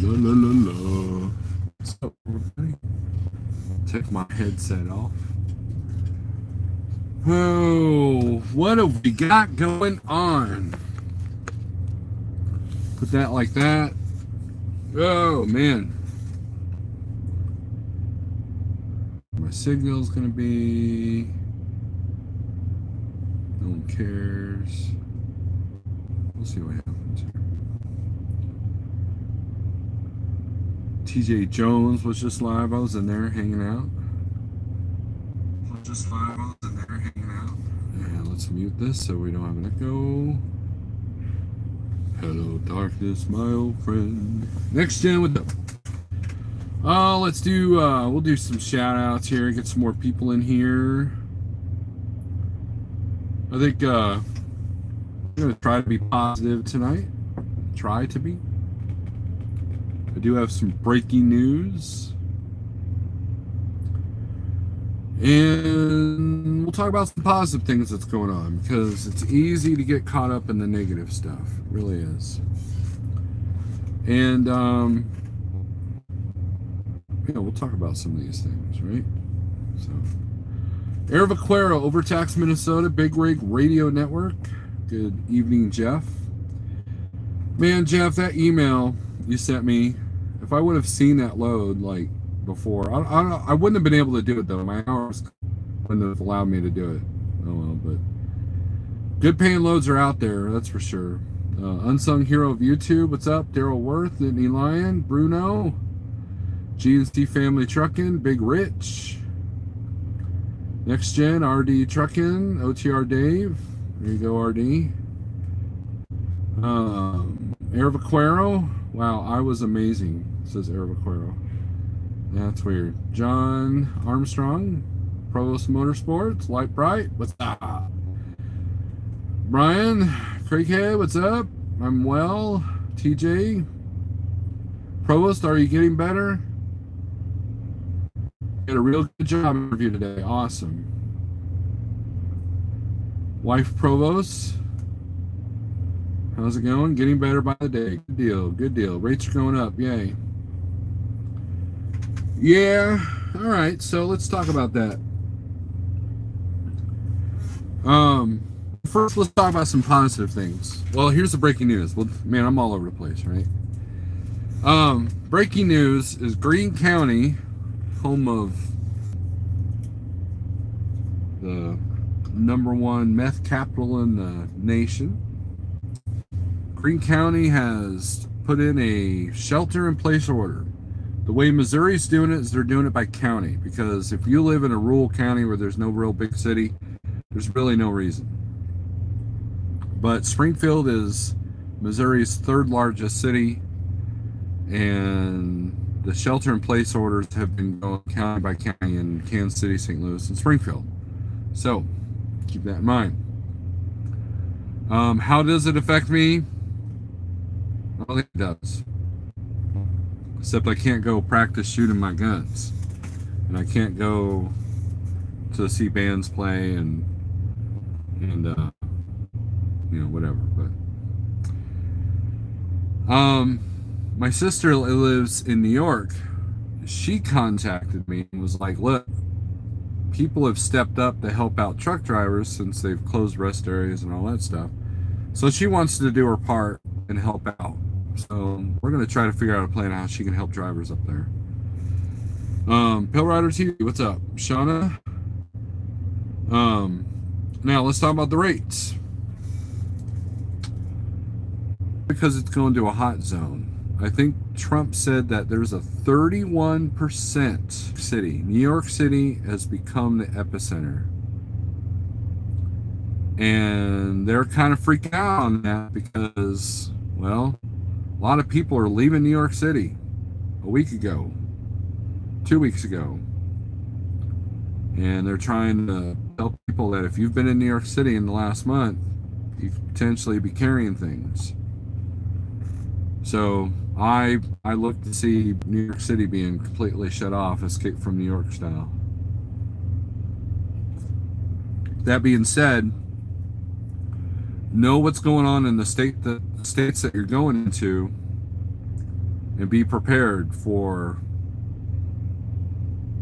La la la la. What's up, everybody? Take my headset off. Oh, what have we got going on? Put that like that. Oh, man. My signal's gonna be... No one cares. We'll see what happens here. TJ Jones was just live. I was in there hanging out. Yeah, let's mute this so we don't have an echo. Hello, darkness, my old friend. Next gen with the... let's do, we'll do some shout outs here, get some more people in here. I think, I'm going to try to be positive tonight. Try to be. I do have some breaking news. And we'll talk about some positive things that's going on, because it's easy to get caught up in the negative stuff. It really is. And, yeah, we'll talk about some of these things, right? So, Air Vaquero, Overtax, Minnesota, Big Rig Radio Network. Good evening, Jeff. Man, Jeff, that email you sent me, if I would have seen that load, like, before, I wouldn't have been able to do it, though. My hours wouldn't have allowed me to do it. Oh, well, but good paying loads are out there, that's for sure. Unsung Hero of YouTube, what's up? Daryl Worth, Whitney Lyon, Bruno, GNC Family Trucking, Big Rich, Next Gen, RD Trucking, OTR Dave, there you go, RD. Air Vaquero, wow, I was amazing, says Air Vaquero. That's weird. John Armstrong, Provost Motorsports, Light Bright, what's up? Brian, Craighead, what's up? I'm well. TJ, Provost, are you getting better? Did a real good job interview today. Awesome. Wife Provost, how's it going? Getting better by the day. Good deal. Good deal. Rates are going up. Yay. Yeah. All right. So let's talk about that. First, let's talk about some positive things. Well, here's the breaking news. Well, man, I'm all over the place, right? Breaking news is Greene County, home of the #1 meth capital in the nation. Greene County has put in a shelter-in-place order. The way Missouri's doing it is they're doing it by county, because if you live in a rural county where there's no real big city, there's really no reason. But Springfield is Missouri's 3rd largest city, and the shelter-in-place orders have been going county by county in Kansas City, St. Louis, and Springfield. So, keep that in mind. How does it affect me? I don't think it does. Except I can't go practice shooting my guns. And I can't go to see bands play and you know, whatever. But my sister lives in New York. She contacted me and was like, look, people have stepped up to help out truck drivers since they've closed rest areas and all that stuff. So she wants to do her part and help out. So we're going to try to figure out a plan how she can help drivers up there. Pill Rider TV, what's up? Shauna? Now let's talk about the rates. Because it's going to a hot zone. I think Trump said that there's a 31% city. New York City has become the epicenter. And they're kind of freaking out on that because, well, a lot of people are leaving New York City a week ago, 2 weeks ago. And they're trying to tell people that if you've been in New York City in the last month, you could potentially be carrying things. So I look to see New York City being completely shut off, Escape from New York style. That being said, know what's going on in the states that you're going into, and be prepared for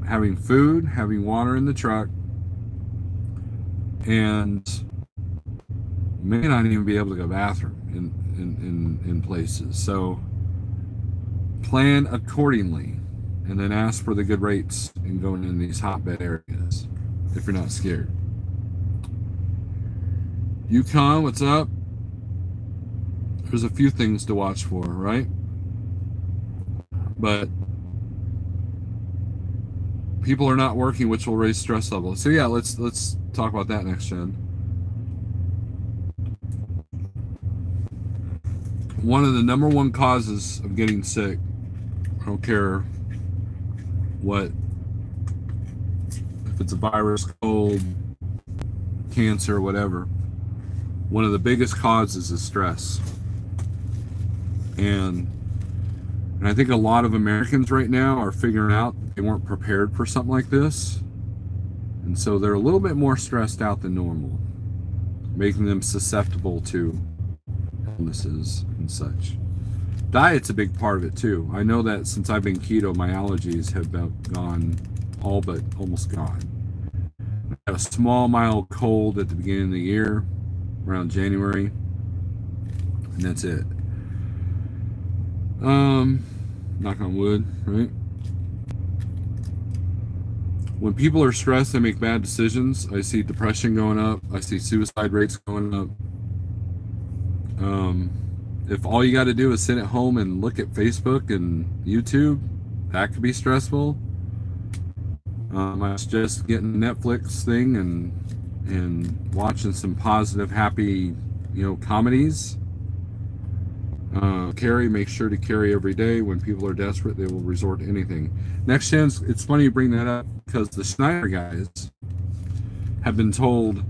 having food, having water in the truck, and may not even be able to go to the bathroom in places. So plan accordingly, and then ask for the good rates in going in these hotbed areas if you're not scared. Yukon, what's up? There's a few things to watch for, right? But people are not working, which will raise stress levels. So yeah, let's talk about that next, Jen. One of the number one causes of getting sick, I don't care what, if it's a virus, cold, cancer, whatever, one of the biggest causes is stress. And I think a lot of Americans right now are figuring out they weren't prepared for something like this. And so they're a little bit more stressed out than normal, making them susceptible to illnesses and such. Diet's a big part of it too. I know that since I've been keto, my allergies have been gone, all but almost gone. I had a small, mild cold at the beginning of the year, around January, and that's it. Knock on wood, right? When people are stressed, they make bad decisions. I see depression going up. I see suicide rates going up. If all you got to do is sit at home and look at Facebook and YouTube, that could be stressful. I suggest getting the Netflix thing and watching some positive, happy, comedies. Carry, make sure to carry every day. When people are desperate, they will resort to anything. Next chance, it's funny you bring that up because the Schneider guys have been told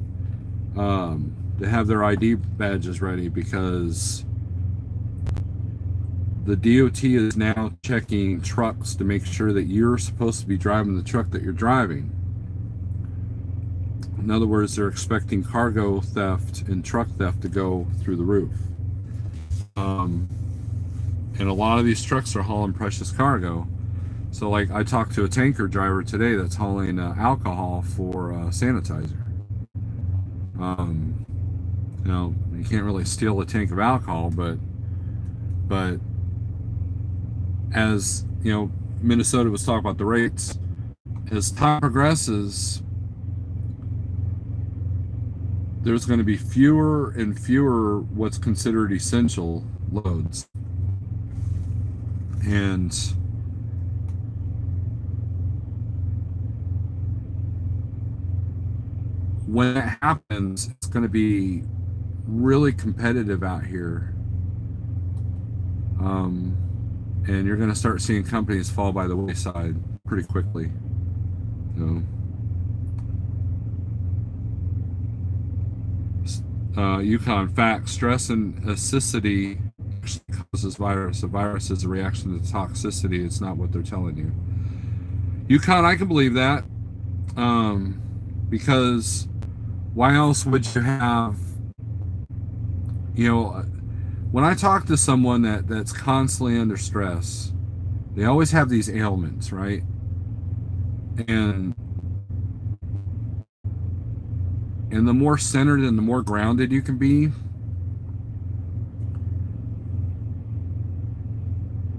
to have their ID badges ready because the DOT is now checking trucks to make sure that you're supposed to be driving the truck that you're driving. In other words, they're expecting cargo theft and truck theft to go through the roof. And a lot of these trucks are hauling precious cargo. So like I talked to a tanker driver today that's hauling alcohol for sanitizer. You can't really steal a tank of alcohol, but as Minnesota was talking about the rates, as time progresses, there's going to be fewer and fewer what's considered essential loads. And when that happens, it's going to be really competitive out here. And you're going to start seeing companies fall by the wayside pretty quickly. Yukon fact: stress and acidity causes virus. A virus is a reaction to toxicity. It's not what they're telling you. Yukon, I can believe that, because why else would you have? When I talk to someone that's constantly under stress, they always have these ailments, right? And the more centered and the more grounded you can be,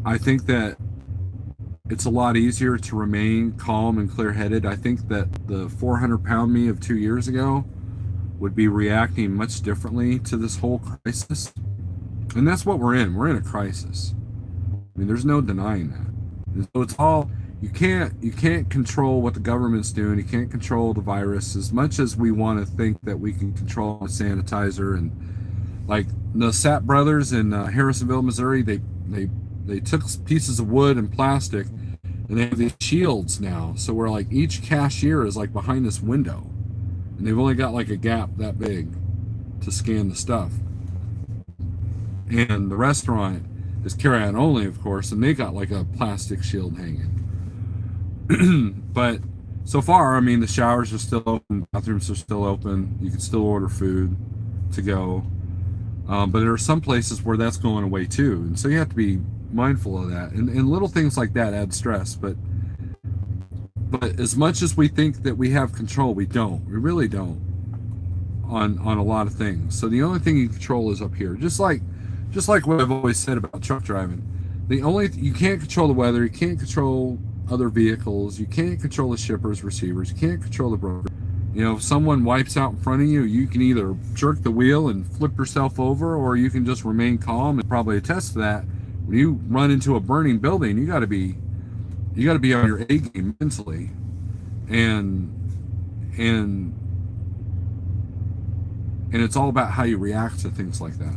I think that it's a lot easier to remain calm and clear-headed. I think that the 400-pound me of 2 years ago would be reacting much differently to this whole crisis. And that's what we're in. We're in a crisis. I mean, there's no denying that. And so it's all, you can't control what the government's doing. You can't control the virus as much as we want to think that we can control sanitizer. And like the Sapp brothers in Harrisonville, Missouri, they took pieces of wood and plastic and they have these shields now. So we're like, each cashier is like behind this window and they've only got like a gap that big to scan the stuff. And the restaurant is carry-on only, of course, and they got like a plastic shield hanging. But so far, I mean, the showers are still open, bathrooms are still open, you can still order food to go. But there are some places where that's going away too. And so you have to be mindful of that. And little things like that add stress, but as much as we think that we have control, we don't. We really don't on a lot of things. So the only thing you control is up here. Just like what I've always said about truck driving. You can't control the weather, you can't control other vehicles, you can't control the shippers, receivers, you can't control the broker. You know, if someone wipes out in front of you, you can either jerk the wheel and flip yourself over, or you can just remain calm and probably attest to that. When you run into a burning building, you got to be on your A game mentally, and it's all about how you react to things like that.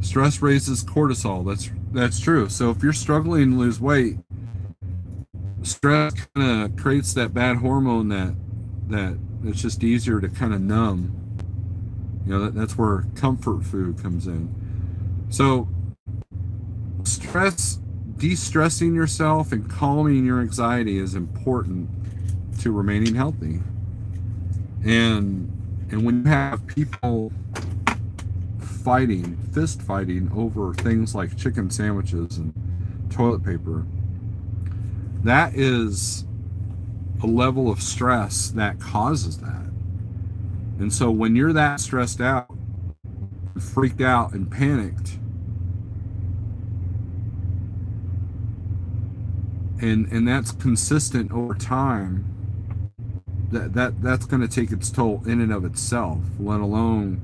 Stress raises cortisol. That's true. So if you're struggling to lose weight, stress kind of creates that bad hormone that it's just easier to kind of numb. You know, that's where comfort food comes in. So de-stressing yourself and calming your anxiety is important to remaining healthy. And when you have people fist fighting over things like chicken sandwiches and toilet paper, that is a level of stress that causes that. And so when you're that stressed out, freaked out, and panicked, and that's consistent over time, that's going to take its toll in and of itself, let alone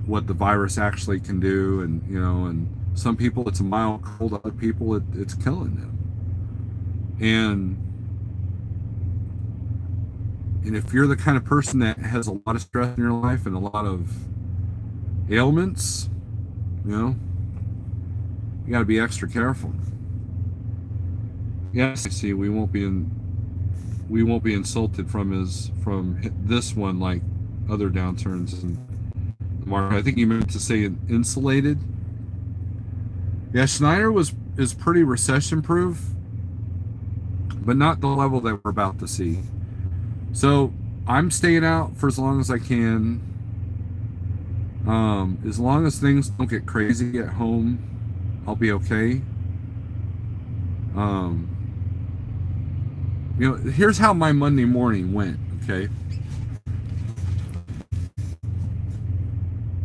what the virus actually can do. And you know, and some people it's a mild cold, other people it's killing them. And if you're the kind of person that has a lot of stress in your life and a lot of ailments, you know, you got to be extra careful. Yes, I see. We won't be insulted from this one like other downturns in the market. I think you meant to say insulated. Yeah, Schneider is pretty recession proof, but not the level that we're about to see. So I'm staying out for as long as I can. As long as things don't get crazy at home, I'll be okay. You know, here's how my Monday morning went, okay?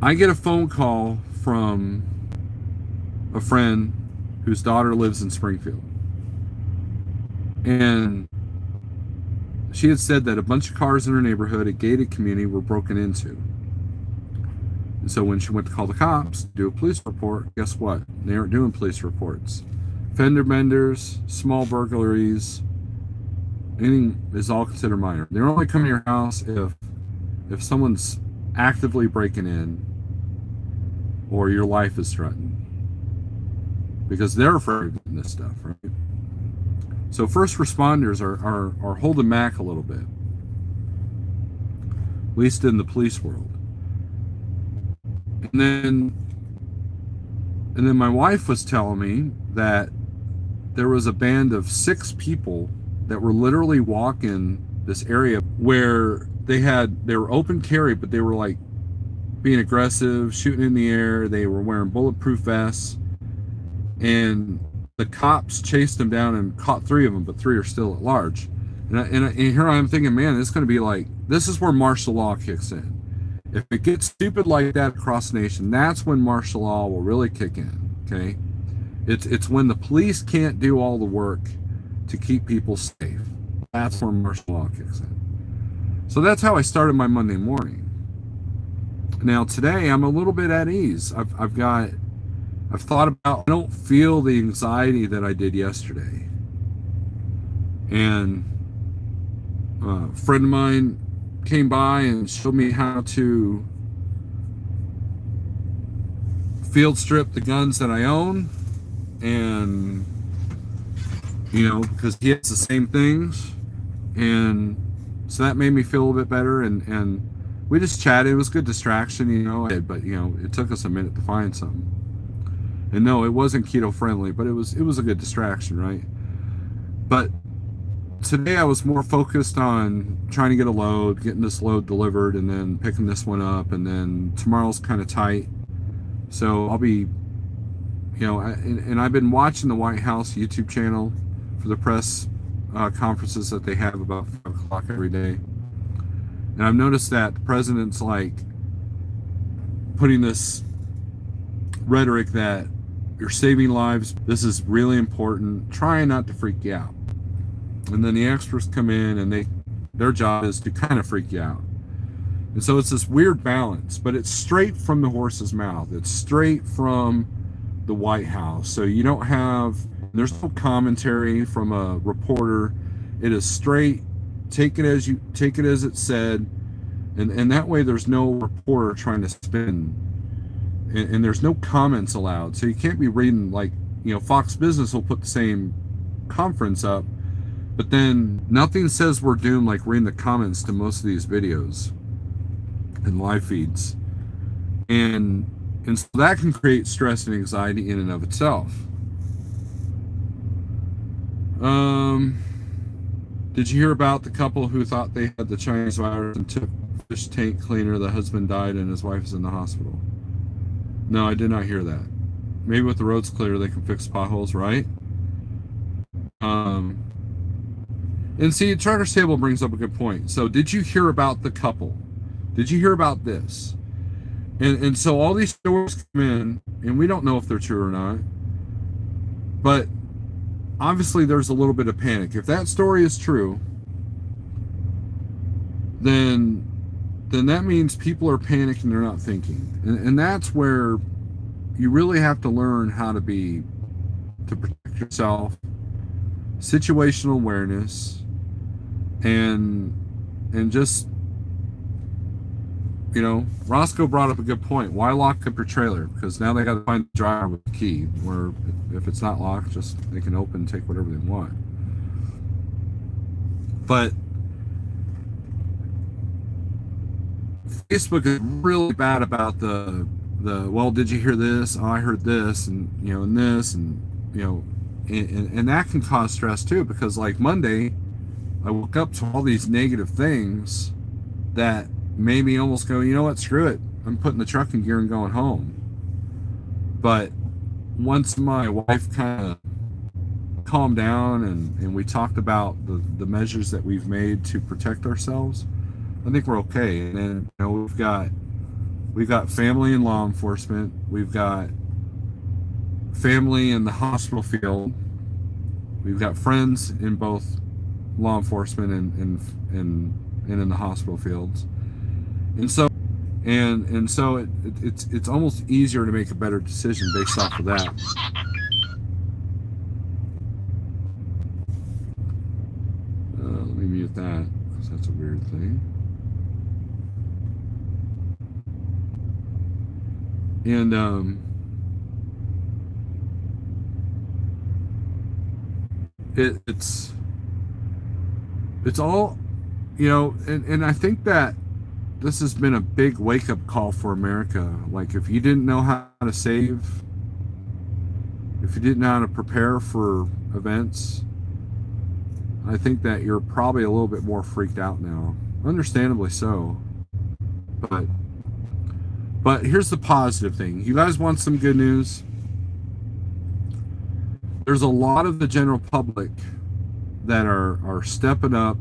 I get a phone call from a friend whose daughter lives in Springfield. And she had said that a bunch of cars in her neighborhood, a gated community, were broken into. And so when she went to call the cops, do a police report, guess what? They aren't doing police reports. Fender benders, small burglaries, anything is all considered minor. They're only coming to your house if someone's actively breaking in or your life is threatened, because they're afraid of doing this stuff, right? So first responders are holding back a little bit, at least in the police world. And then my wife was telling me that there was a band of 6 people that were literally walking this area where they were open carry, but they were like being aggressive, shooting in the air. They were wearing bulletproof vests, and the cops chased them down and caught 3 of them, but 3 are still at large. And here I am thinking, man, it's going to be like, this is where martial law kicks in. If it gets stupid like that across the nation, that's when martial law will really kick in, okay? It's when the police can't do all the work to keep people safe. That's where martial law kicks in. So that's how I started my Monday morning. Now today I'm a little bit at ease. I've thought about, I don't feel the anxiety that I did yesterday. And a friend of mine came by and showed me how to field strip the guns that I own, and you know, because he has the same things, and so that made me feel a little bit better. And we just chatted. It was a good distraction, you know, but you know, it took us a minute to find something. And no, it wasn't keto friendly, but it was a good distraction, right? But today I was more focused on trying to get a load, getting this load delivered, and then picking this one up. And then tomorrow's kind of tight, so I'll be, and I've been watching the White House YouTube channel for the press conferences that they have about 5 o'clock every day. And I've noticed that the president's like putting this rhetoric that you're saving lives, this is really important, trying not to freak you out. And then the extras come in and their job is to kind of freak you out. And so it's this weird balance, but it's straight from the horse's mouth. It's straight from the White House. So you don't have, there's no commentary from a reporter. It is straight, take it as it's said. And that way there's no reporter trying to spin. And there's no comments allowed. So you can't be reading like, Fox Business will put the same conference up, but then nothing says we're doomed like reading the comments to most of these videos and live feeds. And so that can create stress and anxiety in and of itself. Did you hear about the couple who thought they had the Chinese virus and took fish tank cleaner? The husband died and his wife is in the hospital. No, I did not hear that. Maybe with the roads clear, they can fix potholes, right? And see, Charter's Table brings up a good point. So did you hear about the couple? Did you hear about this? And so all these stories come in, and we don't know if they're true or not. But obviously there's a little bit of panic. If that story is true, then that means people are panicking, they're not thinking. And that's where you really have to learn how to protect yourself, situational awareness, and just, Roscoe brought up a good point. Why lock up your trailer? Because now they got to find the driver with the key, where if it's not locked, just they can open and take whatever they want. But Facebook is really bad about the well, did you hear this? Oh, I heard this, and and this, and and that can cause stress too, because like Monday I woke up to all these negative things that made me almost go, you know what, screw it, I'm putting the truck in gear and going home. But once my wife kind of calmed down and we talked about the measures that we've made to protect ourselves, I think we're okay. And then we've got family in law enforcement, we've got family in the hospital field, we've got friends in both law enforcement and in the hospital fields, and so it's almost easier to make a better decision based off of that. Let me mute that because that's a weird thing. And it's all, and I think that this has been a big wake-up call for America. Like, if you didn't know how to save, if you didn't know how to prepare for events, I think that you're probably a little bit more freaked out now, understandably so. But here's the positive thing. You guys want some good news? There's a lot of the general public that are stepping up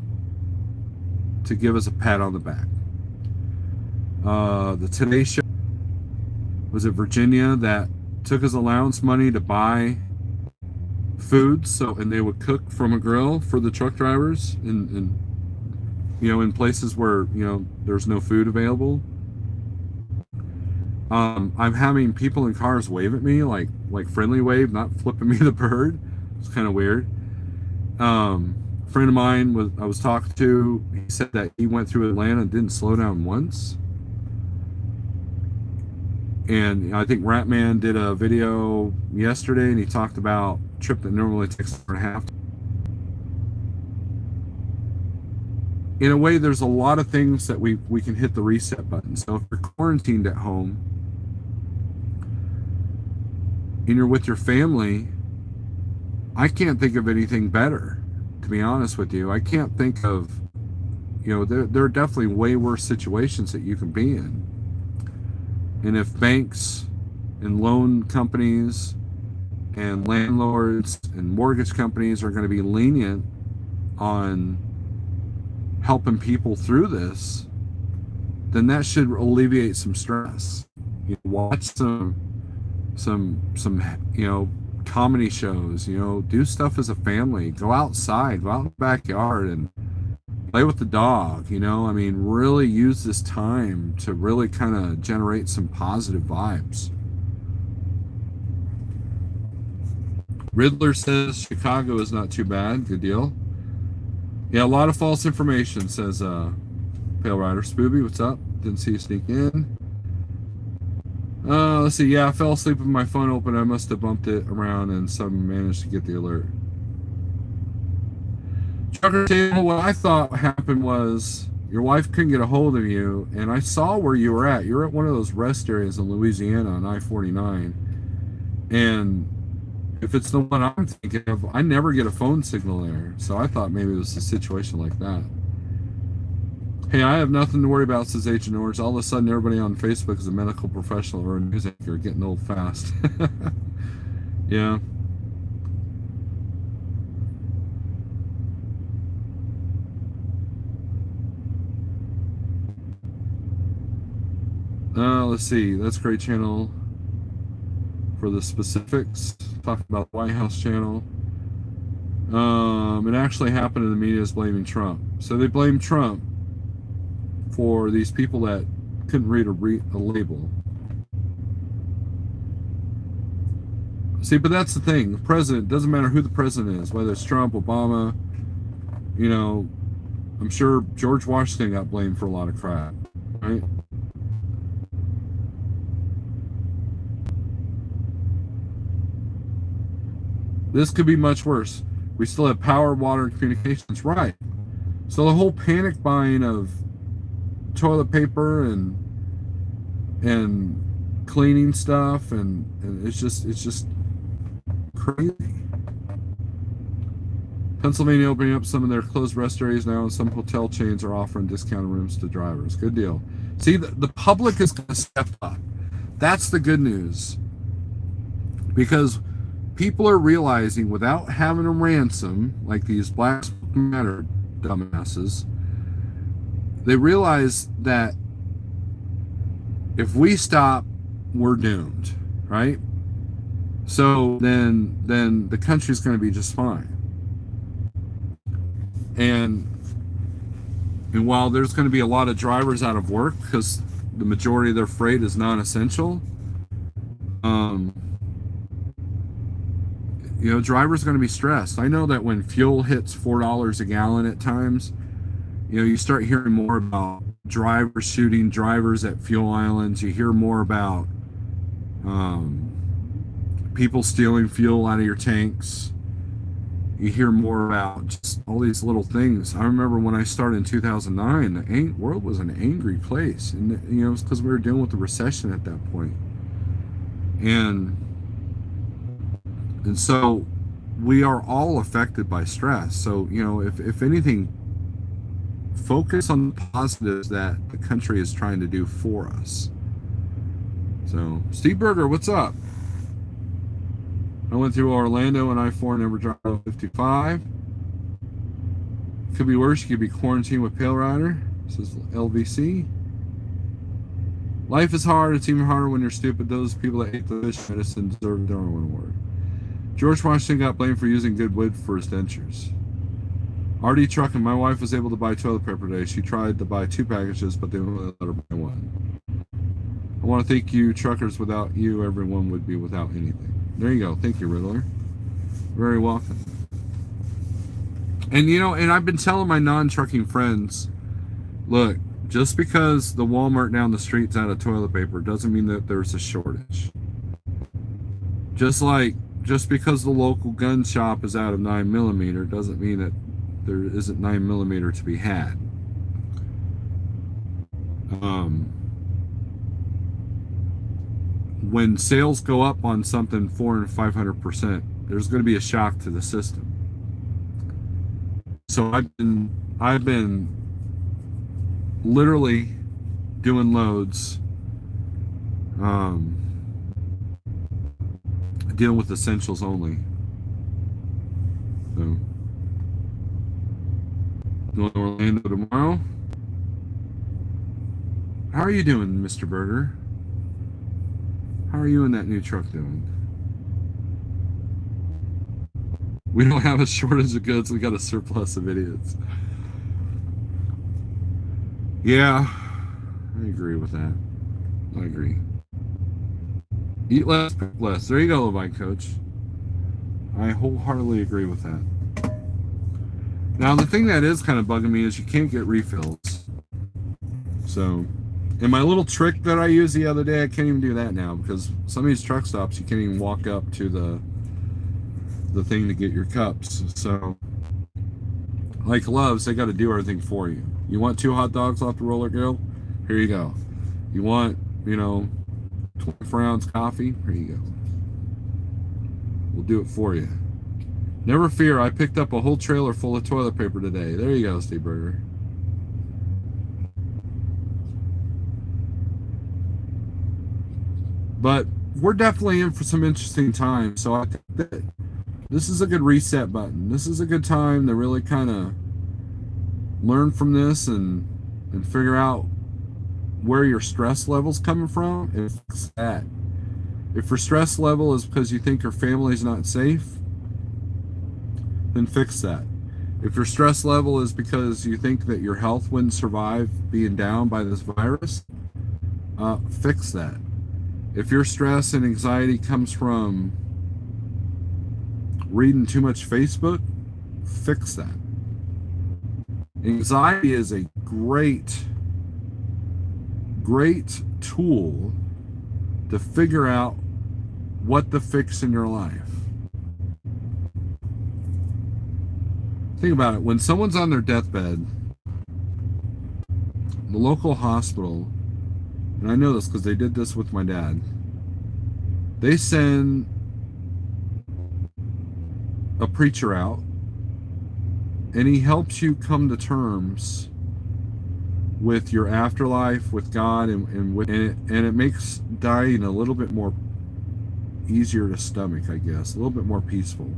to give us a pat on the back. The Today Show, was it Virginia, that took his allowance money to buy food, and they would cook from a grill for the truck drivers in places where there's no food available. I'm having people in cars wave at me, like friendly wave, not flipping me the bird. It's kind of weird. A friend of mine I was talking to, he said that he went through Atlanta and didn't slow down once. And I think Ratman did a video yesterday, and he talked about a trip that normally takes an hour and a half. In a way, there's a lot of things that we can hit the reset button. So if you're quarantined at home and you're with your family, I can't think of anything better to be honest with you. I can't think of, there are definitely way worse situations that you can be in. And if banks and loan companies and landlords and mortgage companies are going to be lenient on helping people through this, then that should alleviate some stress. Watch some comedy shows, do stuff as a family, go outside, go out in the backyard and play with the dog, really use this time to really kind of generate some positive vibes. Riddler says Chicago is not too bad. Good deal. Yeah, a lot of false information, says Pale Rider. Spooby, what's up? Didn't see you sneak in. Let's see. Yeah, I fell asleep with my phone open. I must have bumped it around and someone managed to get the alert. Trucker Table, what I thought happened was your wife couldn't get a hold of you, and I saw where you were at. You're at one of those rest areas in Louisiana on I-49. And if it's the one I'm thinking of, I never get a phone signal there. So I thought maybe it was a situation like that. Hey, I have nothing to worry about, says Agent Orange. All of a sudden, everybody on Facebook is a medical professional or a news anchor, getting old fast. Yeah. Let's see. That's a great channel for the specifics. Talk about the White House channel. It actually happened and the media is blaming Trump. So they blame Trump for these people that couldn't read a label. See, but that's the thing. The president, doesn't matter who the president is, whether it's Trump, Obama, I'm sure George Washington got blamed for a lot of crap, right? This could be much worse. We still have power, water, and communications. Right. So the whole panic buying of toilet paper and cleaning stuff and it's just crazy. Pennsylvania opening up some of their closed rest areas now, and some hotel chains are offering discounted rooms to drivers. Good deal. See, the public is going to step up. That's the good news. Because people are realizing without having a ransom, like these Black Matter dumbasses, they realize that if we stop, we're doomed, right? So then the country's going to be just fine. And while there's going to be a lot of drivers out of work because the majority of their freight is non-essential, drivers are going to be stressed. I know that when fuel hits $4 a gallon at times, you start hearing more about drivers shooting drivers at fuel islands. You hear more about people stealing fuel out of your tanks. You hear more about just all these little things. I remember when I started in 2009, the world was an angry place. And, it was because we were dealing with the recession at that point. And so we are all affected by stress. So, if anything, focus on the positives that the country is trying to do for us. So, Steve Berger, what's up? I went through Orlando and I-4, never drive 55. Could be worse. You could be quarantined with Pale Rider. This is LVC. Life is hard. It's even harder when you're stupid. Those people that hate the fish medicine deserve the Darwin Award. George Washington got blamed for using good wood for his dentures. RD Trucking. My wife was able to buy toilet paper today. She tried to buy 2 packages, but they only let her buy 1. I want to thank you, truckers. Without you, everyone would be without anything. There you go. Thank you, Riddler. Very welcome. And and I've been telling my non-trucking friends, look, just because the Walmart down the street's out of toilet paper doesn't mean that there's a shortage. Just because the local gun shop is out of 9mm doesn't mean that there isn't 9mm to be had. When sales go up on something 400 and 500%, there's going to be a shock to the system. So I've been literally doing loads, dealing with essentials only. So going to Orlando tomorrow. How are you doing, Mr. Berger? How are you in that new truck doing? We don't have a shortage of goods, we got a surplus of idiots. Yeah, I agree with that. I agree. Eat less, pick less. There you go, Levine Coach. I wholeheartedly agree with that. Now, the thing that is kind of bugging me is you can't get refills. So, and my little trick that I used the other day, I can't even do that now because some of these truck stops, you can't even walk up to the thing to get your cups. So, like Loves, they got to do everything for you. You want 2 hot dogs off the roller grill? Here you go. You want, 24-ounce coffee? Here you go. We'll do it for you. Never fear, I picked up a whole trailer full of toilet paper today. There you go, Steve Berger. But we're definitely in for some interesting times. So I think that this is a good reset button. This is a good time to really kind of learn from this and figure out where your stress level's coming from and fix that. If your stress level is because you think your family's not safe, then fix that. If your stress level is because you think that your health wouldn't survive being down by this virus, fix that. If your stress and anxiety comes from reading too much Facebook, fix that. Anxiety is a great tool to figure out what to fix in your life. Think about it. When someone's on their deathbed, the local hospital, and I know this because they did this with my dad, they send a preacher out and he helps you come to terms with your afterlife, with God, and it makes dying a little bit more easier to stomach, I guess, a little bit more peaceful.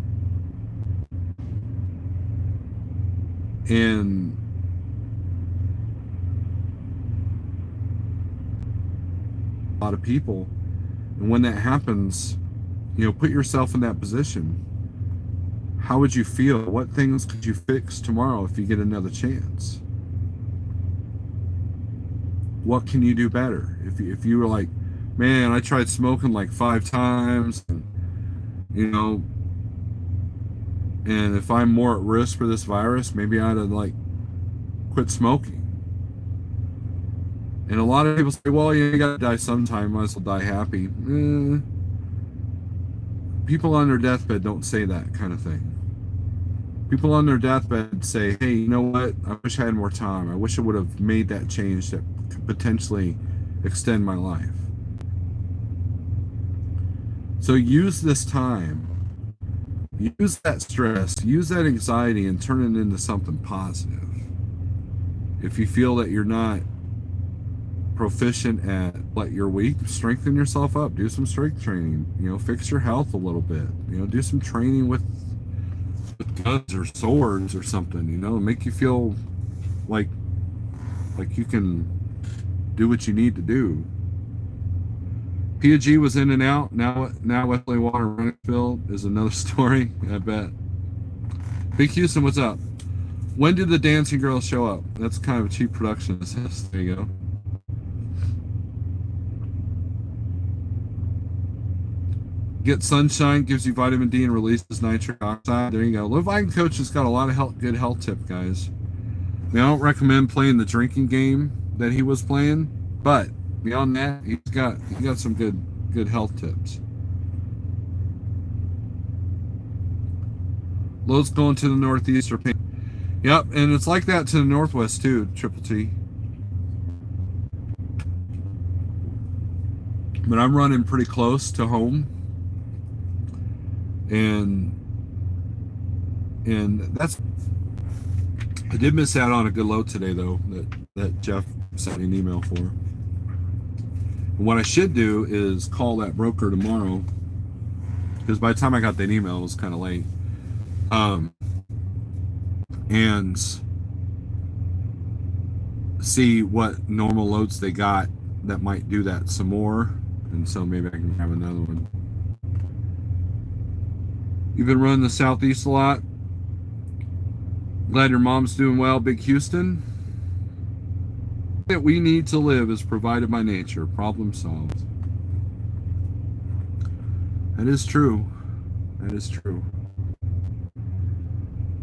And a lot of people, and when that happens, put yourself in that position. How would you feel? What things could you fix tomorrow if you get another chance? What can you do better? If you were like, man, I tried smoking like 5 times, and if I'm more at risk for this virus, maybe I ought to quit smoking. And a lot of people say, well, you gotta die sometime, might as well die happy. People on their deathbed don't say that kind of thing. People on their deathbed say, hey, you know what? I wish I had more time. I wish I would have made that change that could potentially extend my life. So use this time. Use that stress, use that anxiety, and turn it into something positive. If you feel that you're not proficient at what you're weak, strengthen yourself up. Do some strength training. Fix your health a little bit. Do some training with guns or swords or something. Make you feel like you can do what you need to do. P&G was in and out. Now Wesley Water Runningsville is another story, I bet. Big Houston, what's up? When did the dancing girls show up? That's kind of a cheap production assist. There you go. Get sunshine, gives you vitamin D and releases nitric oxide. There you go. Levine Coach has got a lot of good health tips, guys. I don't recommend playing the drinking game that he was playing, but beyond that, he got some good health tips. Loads going to the northeast are paying. Yep, and it's like that to the northwest too, Triple T. But I'm running pretty close to home. And that's, I did miss out on a good load today, though, that Jeff sent me an email for. And what I should do is call that broker tomorrow, because by the time I got that email, it was kind of late. And see what normal loads they got that might do that some more. And so maybe I can have another one. You've been running the Southeast a lot. Glad your mom's doing well, Big Houston. That we need to live is provided by nature. Problem solved. That is true. That is true.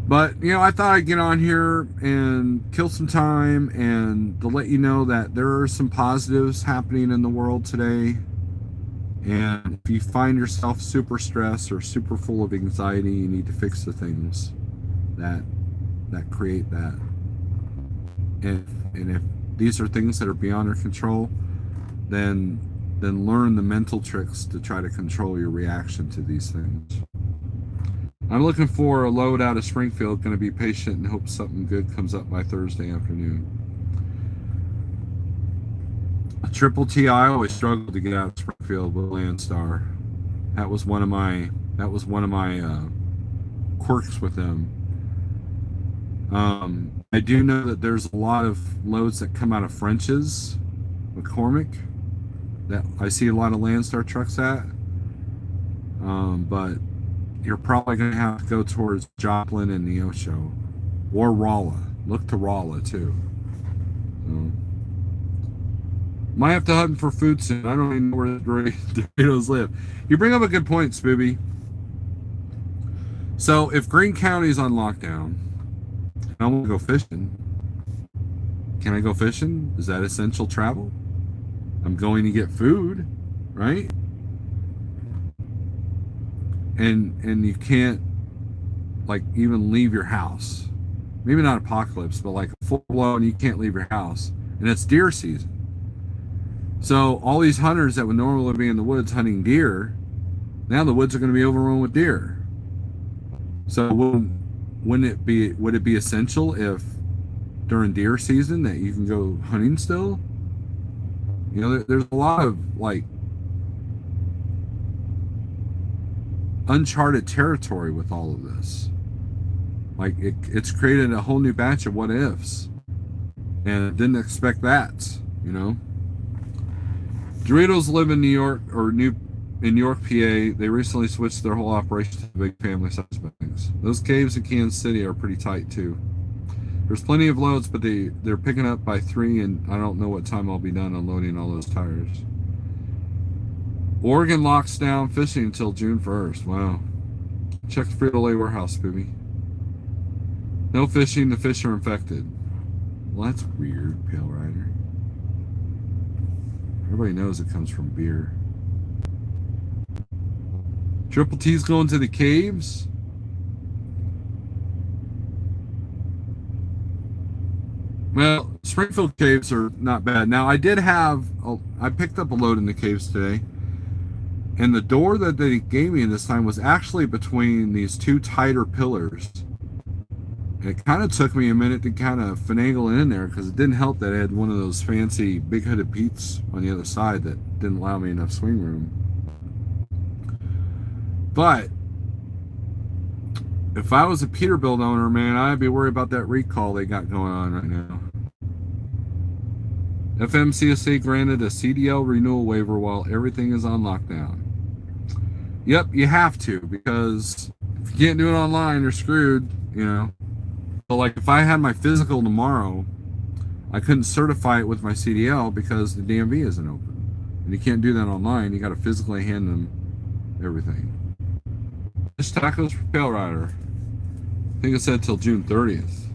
But, you know, I thought I'd get on here and kill some time and to let you know that there are some positives happening in the world today. And if you find yourself super stressed or super full of anxiety, you need to fix the things that create that. And if these are things that are beyond our control, then learn the mental tricks to try to control your reaction to these things. I'm looking for a load out of Springfield, going to be patient and hope something good comes up by Thursday afternoon. A Triple T, I always struggled to get out of Springfield with Landstar. That was one of my quirks with them. I do know that there's a lot of loads that come out of French's, McCormick, that I see a lot of Landstar trucks at. But you're probably going to have to go towards Joplin and Neosho, or Rolla. Look to Rolla too. So, might have to hunt for food soon. I don't even know where the Doritos live. You bring up a good point, Spooby. So if Greene County's on lockdown, and I want to go fishing, can I go fishing? Is that essential travel? I'm going to get food, right? And you can't like even leave your house. Maybe not apocalypse, but like full blown, you can't leave your house. And it's deer season. So all these hunters that would normally be in the woods hunting deer, now the woods are going to be overrun with deer. So would it be essential if during deer season that you can go hunting still? You know, there's a lot of like uncharted territory with all of this. Like it's created a whole new batch of what ifs, and didn't expect that. You know, Doritos live in New York in York, PA. They recently switched their whole operation to big family size bags. Those caves in Kansas City are pretty tight too. There's plenty of loads, but they're picking up by 3, and I don't know what time I'll be done unloading all those tires. Oregon locks down fishing until June 1st. Wow. Check the Frito-Lay warehouse, Booby. No fishing, the fish are infected. Well, that's weird, Pale Rider. Everybody knows it comes from beer. Triple T's going to the caves? Well, Springfield caves are not bad. Now, I picked up a load in the caves today. And the door that they gave me this time was actually between these two tighter pillars. And it kind of took me a minute to kind of finagle it in there, because it didn't help that I had one of those fancy big hooded Pete's on the other side that didn't allow me enough swing room. But if I was a Peterbilt owner, man, I'd be worried about that recall they got going on right now. FMCSA granted a CDL renewal waiver while everything is on lockdown. Yep, you have to, because if you can't do it online, you're screwed, you know. So like if I had my physical tomorrow, I couldn't certify it with my CDL because the DMV isn't open. And you can't do that online. You got to physically hand them everything. This tacos for Pale Rider. I think it said till June 30th.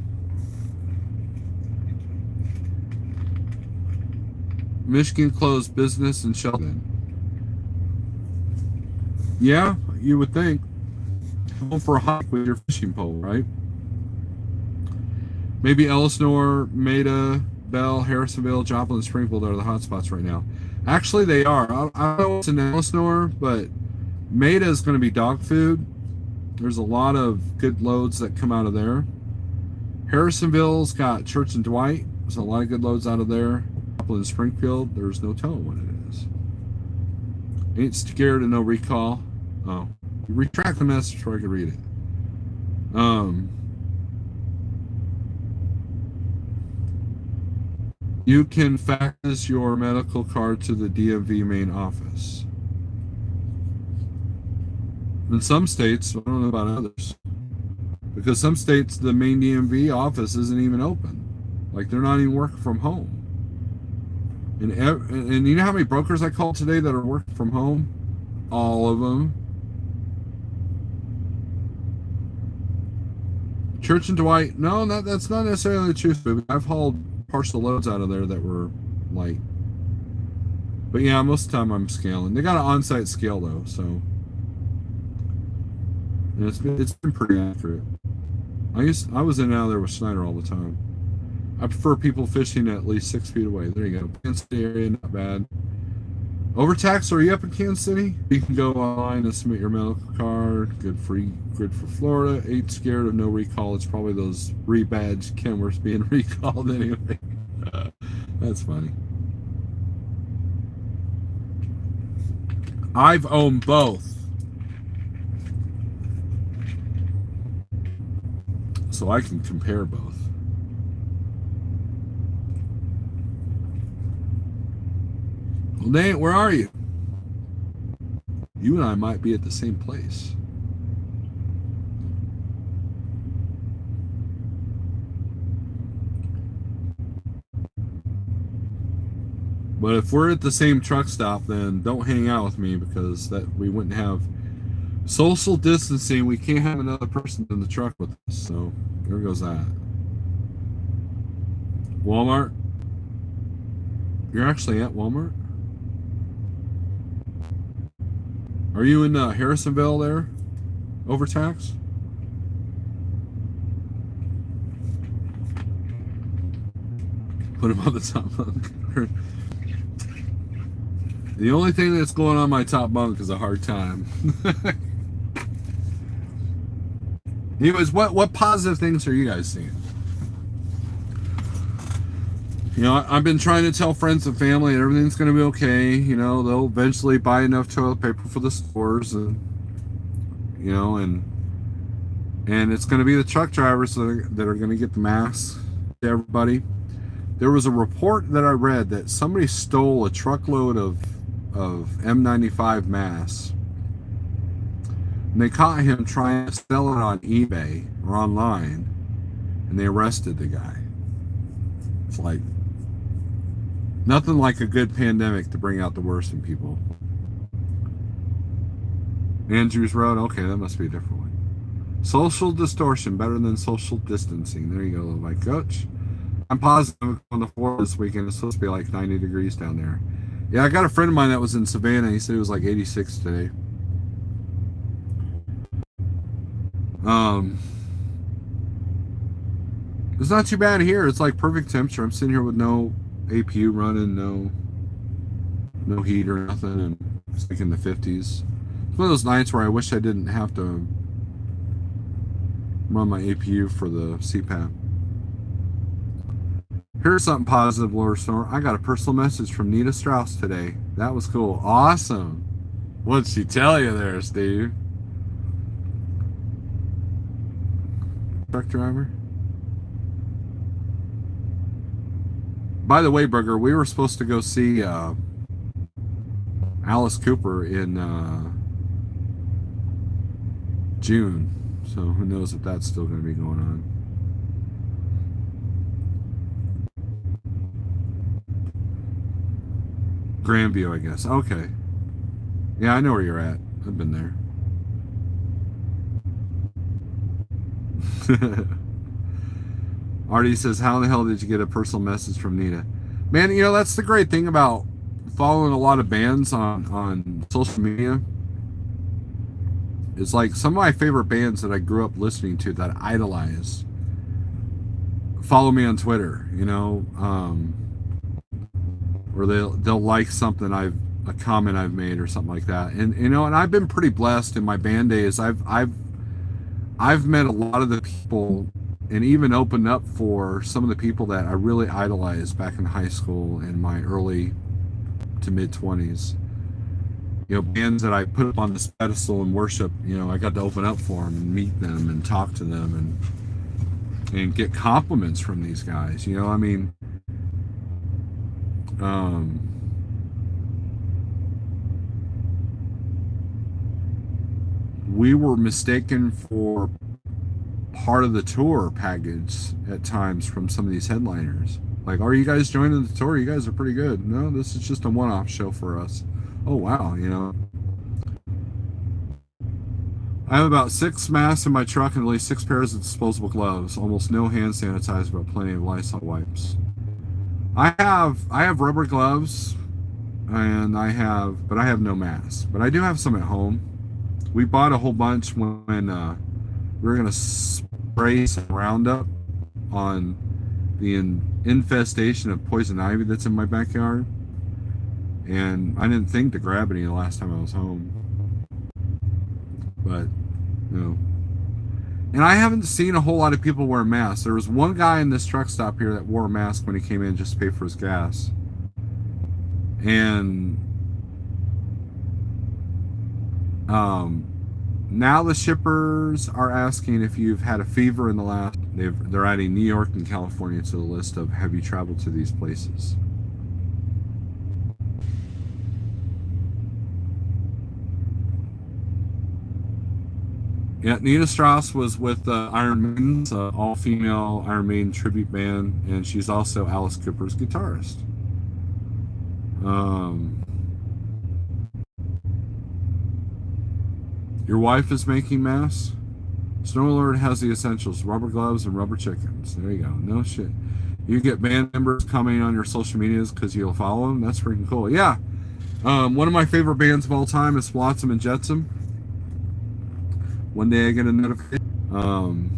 Michigan closed business in Sheldon. Yeah, you would think. Go for a hike with your fishing pole, right? Maybe Elsinore, Maida, Bell, Harrisonville, Joplin, and Springfield are the hot spots right now. Actually, they are. I don't know what's in Elsinore, but Maida is going to be dog food. There's a lot of good loads that come out of there. Harrisonville's got Church and Dwight. There's a lot of good loads out of there. A couple in Springfield. There's no telling what it is. Ain't scared of no recall. Oh, retract the message before I can read it. You can fax your medical card to the DMV main office. In some states, I don't know about others, because some states the main DMV office isn't even open. Like they're not even working from home. And you know how many brokers I called today that are working from home? All of them. Church and Dwight, no, that's not necessarily the truth. But I've hauled partial loads out of there that were light. But yeah, most of the time I'm scaling. They got an on-site scale though, so. And it's been pretty accurate. I was in and out of there with Schneider all the time. I prefer people fishing at least 6 feet away. There you go. Kansas City area, not bad. Overtax, are you up in Kansas City? You can go online and submit your medical card. Good for Florida. Ain't scared of no recall. It's probably those rebadged Kenworths being recalled anyway. That's funny. I've owned both. So I can compare both. Well, Nate, where are you? You and I might be at the same place. But if we're at the same truck stop, then don't hang out with me because that we wouldn't have social distancing. We can't have another person in the truck with us. So there goes that. Walmart. You're actually at Walmart? Are you in Harrisonville there? Overtax? Put him on the top bunk. The only thing that's going on my top bunk is a hard time. Anyways, what positive things are you guys seeing? You know, I've been trying to tell friends and family everything's going to be okay. You know, they'll eventually buy enough toilet paper for the stores, and you know, and it's going to be the truck drivers that are going to get the masks to everybody. There was a report that I read that somebody stole a truckload of M95 masks, and they caught him trying to sell it on eBay or online, and they arrested the guy. It's like nothing like a good pandemic to bring out the worst in people. Andrews Road, okay, that must be a different one. Social distortion, better than social distancing. There you go, little bike coach. I'm positive on the floor this weekend. It's supposed to be like 90 degrees down there. Yeah, I got a friend of mine that was in Savannah. He said it was like 86 today. It's not too bad here. It's like perfect temperature. I'm sitting here with no APU running, no heat or nothing, and it's like in the 50s. It's one of those nights where I wish I didn't have to run my APU for the CPAP. Here's something positive, Laura Snore. I got a personal message from Nita Strauss today. That was cool. Awesome. What'd she tell you there, Steve? Truck driver? By the way, Burger, we were supposed to go see Alice Cooper in June. So who knows if that's still going to be going on. Grandview, I guess. Okay. Yeah, I know where you're at. I've been there. Artie says, how in the hell did you get a personal message from Nita? Man, you know, that's the great thing about following a lot of bands on social media. It's like some of my favorite bands that I grew up listening to that I idolize follow me on Twitter, you know, or they'll like something a comment I've made or something like that. And you know, and I've been pretty blessed in my band days. I've met a lot of the people and even opened up for some of the people that I really idolized back in high school in my early to mid 20s. You know, bands that I put up on this pedestal and worship, you know, I got to open up for them and meet them and talk to them and get compliments from these guys. You know, I mean, we were mistaken for part of the tour package at times from some of these headliners. Like, are you guys joining the tour? You guys are pretty good. No, this is just a one-off show for us. Oh, wow, you know. I have about 6 masks in my truck and at least 6 pairs of disposable gloves. Almost no hand sanitizer, but plenty of Lysol wipes. I have rubber gloves, and I have no mask. But I do have some at home. We bought a whole bunch when we were gonna spray some Roundup on the infestation of poison ivy that's in my backyard, and I didn't think to grab any the last time I was home. But no. And I haven't seen a whole lot of people wear masks. There was one guy in this truck stop here that wore a mask when he came in just to pay for his gas. And now the shippers are asking if you've had a fever in the last. They're adding New York and California to the list of have you traveled to these places. Yeah, Nina Strauss was with Iron Maiden's all-female Iron Maiden tribute band, and she's also Alice Cooper's guitarist. Your wife is making masks? Snow Alert has the essentials, rubber gloves and rubber chickens. There you go. No shit. You get band members coming on your social medias because you'll follow them? That's freaking cool. Yeah. One of my favorite bands of all time is Flotsam and Jetsam. One day I get a notification.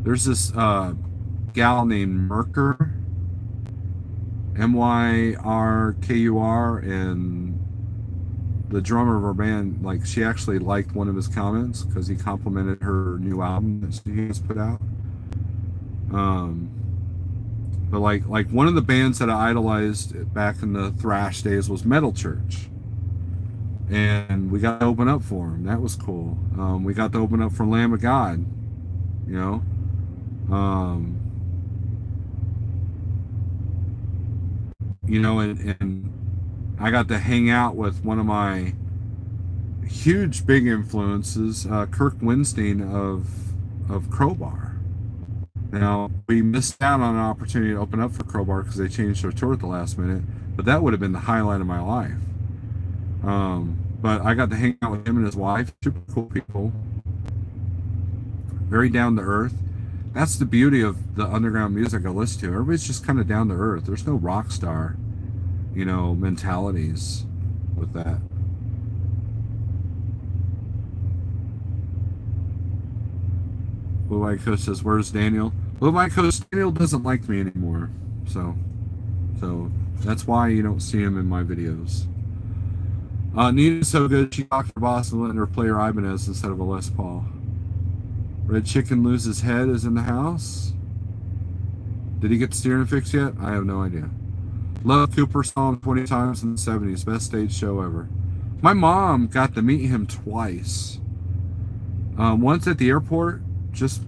There's this gal named Myrkur, Myrkur, and the drummer of our band, like, she actually liked one of his comments because he complimented her new album that she has put out. But like one of the bands that I idolized back in the thrash days was Metal Church. And we got to open up for him. That was cool. We got to open up for Lamb of God, you know. You know, and I got to hang out with one of my huge big influences, Kirk Winstein of Crowbar. Now, we missed out on an opportunity to open up for Crowbar because they changed their tour at the last minute, but that would have been the highlight of my life. But I got to hang out with him and his wife, super cool people, very down to earth. That's the beauty of the underground music I listen to. Everybody's just kind of down to earth. There's no rock star, you know, mentalities with that. Blue White Coach says, "Where's Daniel?" Blue White Coach, Daniel doesn't like me anymore, so that's why you don't see him in my videos. Nina's so good, she talked her boss and letting her play her Ibanez instead of a Les Paul. Red Chicken Loses Head is in the house. Did he get the steering fixed yet? I have no idea. Love Cooper, saw him 20 times in the 70s. Best stage show ever. My mom got to meet him twice. Once at the airport, just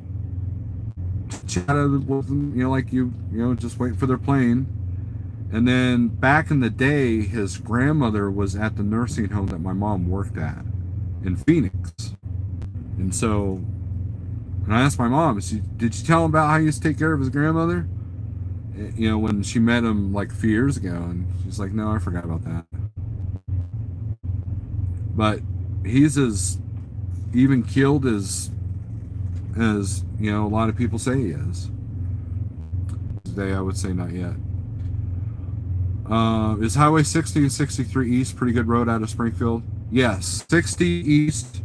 chatted with him, you know, like you know, just waiting for their plane. And then back in the day, his grandmother was at the nursing home that my mom worked at in Phoenix. And so, and I asked my mom, did she tell him about how he used to take care of his grandmother? You know, when she met him like a few years ago. And she's like, no, I forgot about that. But he's as even keeled as you know, a lot of people say he is. Today, I would say not yet. Is Highway 60 and 63 East pretty good road out of Springfield? Yes. 60 East.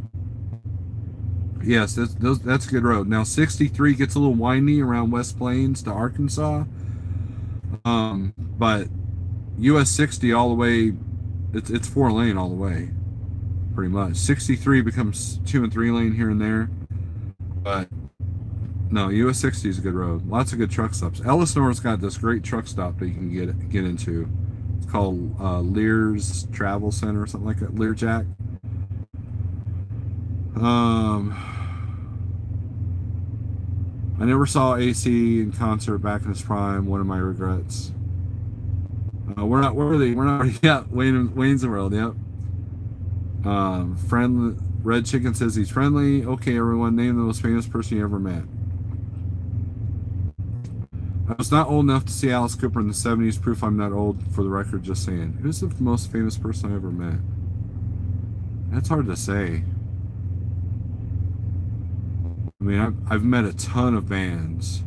Yes, that's a good road. Now 63 gets a little windy around West Plains to Arkansas. But US 60 all the way, it's 4-lane all the way. pretty much. 63 becomes 2 and 3 lane here and there, but no, US 60 is a good road. Lots of good truck stops. Ellisnor's got this great truck stop that you can get into. It's called Lear's Travel Center or something like that. Learjack. I never saw AC in concert back in his prime. One of my regrets. We're not worthy. We're not. Yeah, Wayne's the world. Yep. Friendly. Red Chicken says he's friendly. Okay, everyone, name the most famous person you ever met. I was not old enough to see Alice Cooper in the 70s. Proof I'm not old, for the record, just saying. Who's the most famous person I ever met? That's hard to say. I mean, I've met a ton of bands.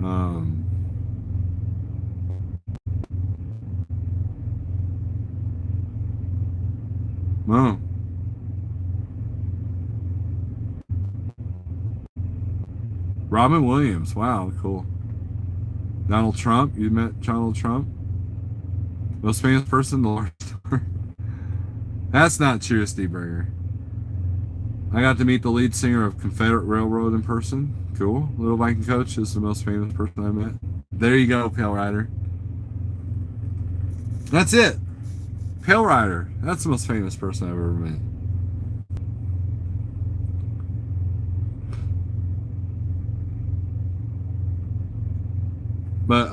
Oh. Robin Williams. Wow, cool. Donald Trump. You met Donald Trump? Most famous person, the Lord. That's not true, Steve Berger. I got to meet the lead singer of Confederate Railroad in person. Cool. Little Viking Coach is the most famous person I met. There you go, Pale Rider. That's it. Pale Rider. That's the most famous person I've ever met. But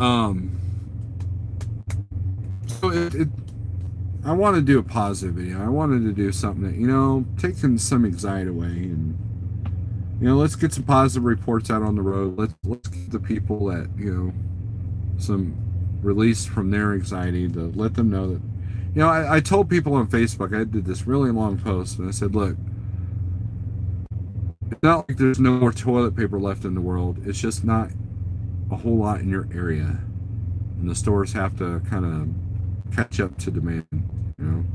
so I want to do a positive video. I wanted to do something that, you know, taking some anxiety away, and, you know, let's get some positive reports out on the road. Let's get the people that, you know, some release from their anxiety, to let them know that, you know, I told people on Facebook, I did this really long post, and I said, look, it's not like there's no more toilet paper left in the world. It's just not a whole lot in your area, and the stores have to kind of catch up to demand. You know,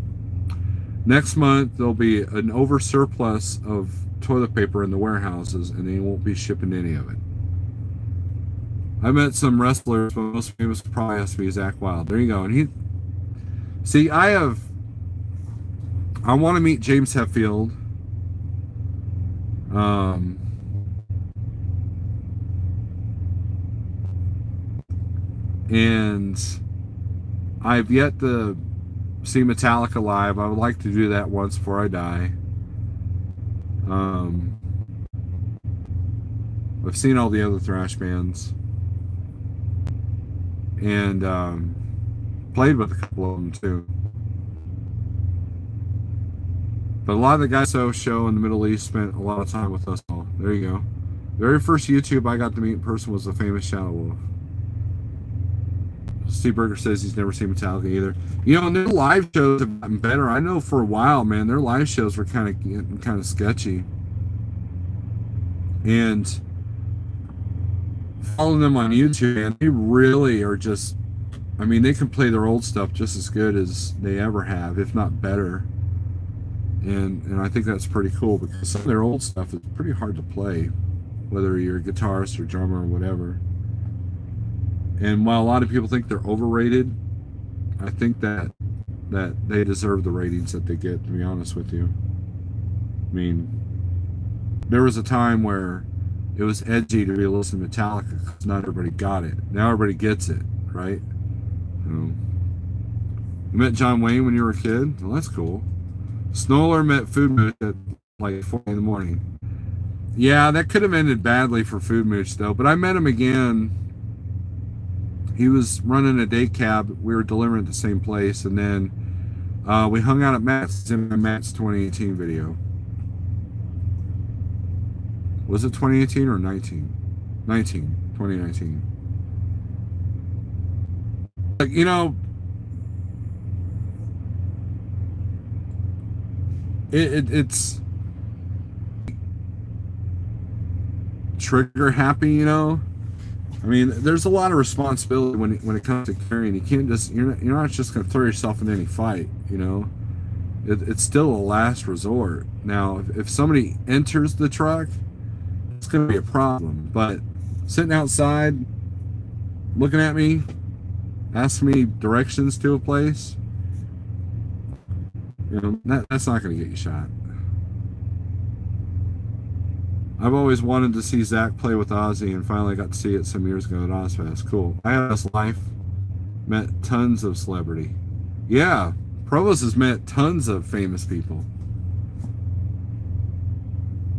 next month there'll be an over surplus of toilet paper in the warehouses, and they won't be shipping any of it. I met some wrestlers, but most famous probably has to be Zach Wilde. There you go. And I want to meet James Hetfield. And I've yet to see Metallica live. I would like to do that once before I die. I've seen all the other thrash bands, and played with a couple of them too. But a lot of the guys on the show in the Middle East spent a lot of time with us all. There you go. The very first YouTube I got to meet in person was the famous Shadow Wolf. Steve Berger says he's never seen Metallica either. You know, and their live shows have gotten better. I know for a while, man, their live shows were kind of sketchy. And following them on YouTube, man, they really are just, I mean, they can play their old stuff just as good as they ever have, if not better. And I think that's pretty cool, because some of their old stuff is pretty hard to play, whether you're a guitarist or drummer or whatever. And while a lot of people think they're overrated, I think that they deserve the ratings that they get, to be honest with you. I mean, there was a time where it was edgy to be listening to Metallica because not everybody got it. Now everybody gets it, right? You met John Wayne when you were a kid? Well, that's cool. Snoller met Food Mooch at like 4 in the morning. Yeah, that could have ended badly for Food Mooch, though. But I met him again. He was running a day cab. We were delivering at the same place, and then we hung out at Matt's. It's in my Matt's 2018 video. Was it 2018 or 19? 2019. Like, you know, it's trigger happy, you know. I mean, there's a lot of responsibility when it comes to carrying. You can't just, you're not just going to throw yourself in any fight, you know. It's still a last resort. Now, if somebody enters the truck, it's going to be a problem. But sitting outside, looking at me, asking me directions to a place, You know, that's not going to get you shot. I've always wanted to see Zach play with Ozzy, and finally got to see it some years ago at Ozfest. Cool. I had this life. Met tons of celebrity. Yeah, Provost has met tons of famous people.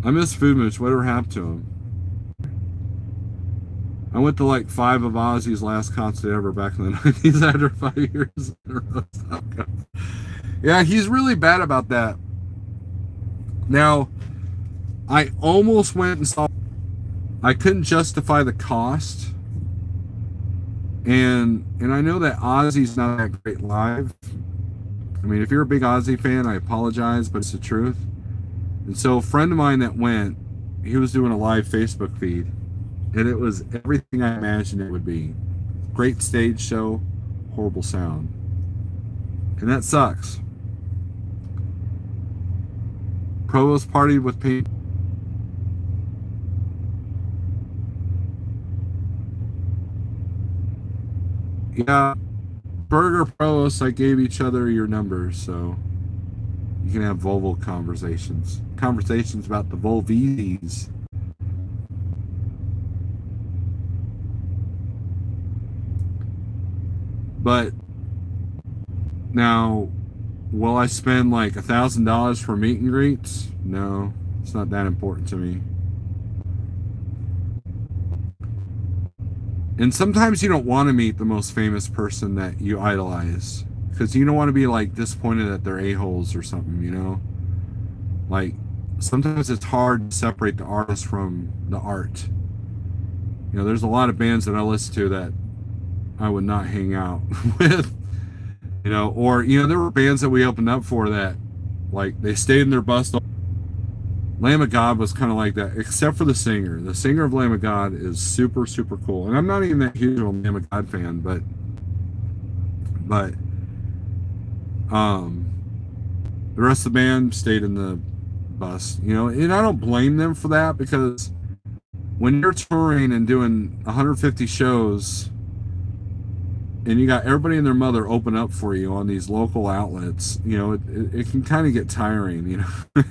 I miss Food Mooch. Whatever happened to him? I went to like 5 of Ozzy's last concert ever back in the 90s after 5 years in a row. Yeah, he's really bad about that. Now, I almost went and saw. I couldn't justify the cost. And I know that Ozzy's not that great live. I mean, if you're a big Ozzy fan, I apologize, but it's the truth. And so a friend of mine that went, he was doing a live Facebook feed, and it was everything I imagined it would be. Great stage show, horrible sound. And that sucks. Provost partied with pain. Yeah, Burger Provost, I gave each other your numbers, so you can have Volvo conversations. Conversations about the Volvies. But now, will I spend like $1,000 for meet and greets? No, it's not that important to me. And sometimes you don't want to meet the most famous person that you idolize, because you don't want to be like disappointed that they're a-holes or something, you know? Like, sometimes it's hard to separate the artist from the art. You know, there's a lot of bands that I listen to that I would not hang out with, you know, or, you know, there were bands that we opened up for that, like, they stayed in their bus. Lamb of God was kind of like that, except for the singer. The singer of Lamb of God is super, super cool. And I'm not even that huge of a Lamb of God fan, but the rest of the band stayed in the bus, you know, and I don't blame them for that, because when you're touring and doing 150 shows and you got everybody and their mother open up for you on these local outlets, you know, it can kind of get tiring, you know.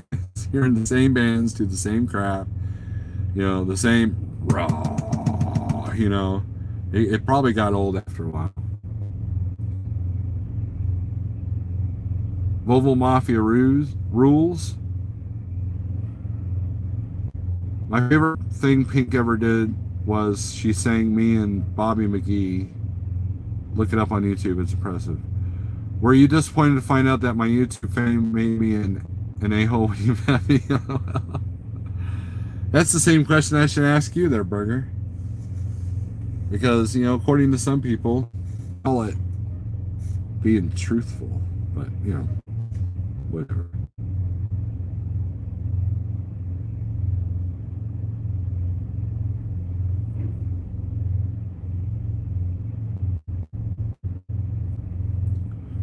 You're in the same bands, do the same crap, you know, the same raw, you know. It probably got old after a while. Volvo Mafia rules. My favorite thing Pink ever did was she sang me and Bobby McGee. Look it up on YouTube, it's impressive. Were you disappointed to find out that my YouTube fame made me an a-hole when you met me? That's the same question I should ask you there, Burger. Because, you know, according to some people, call it being truthful. But, you know, whatever.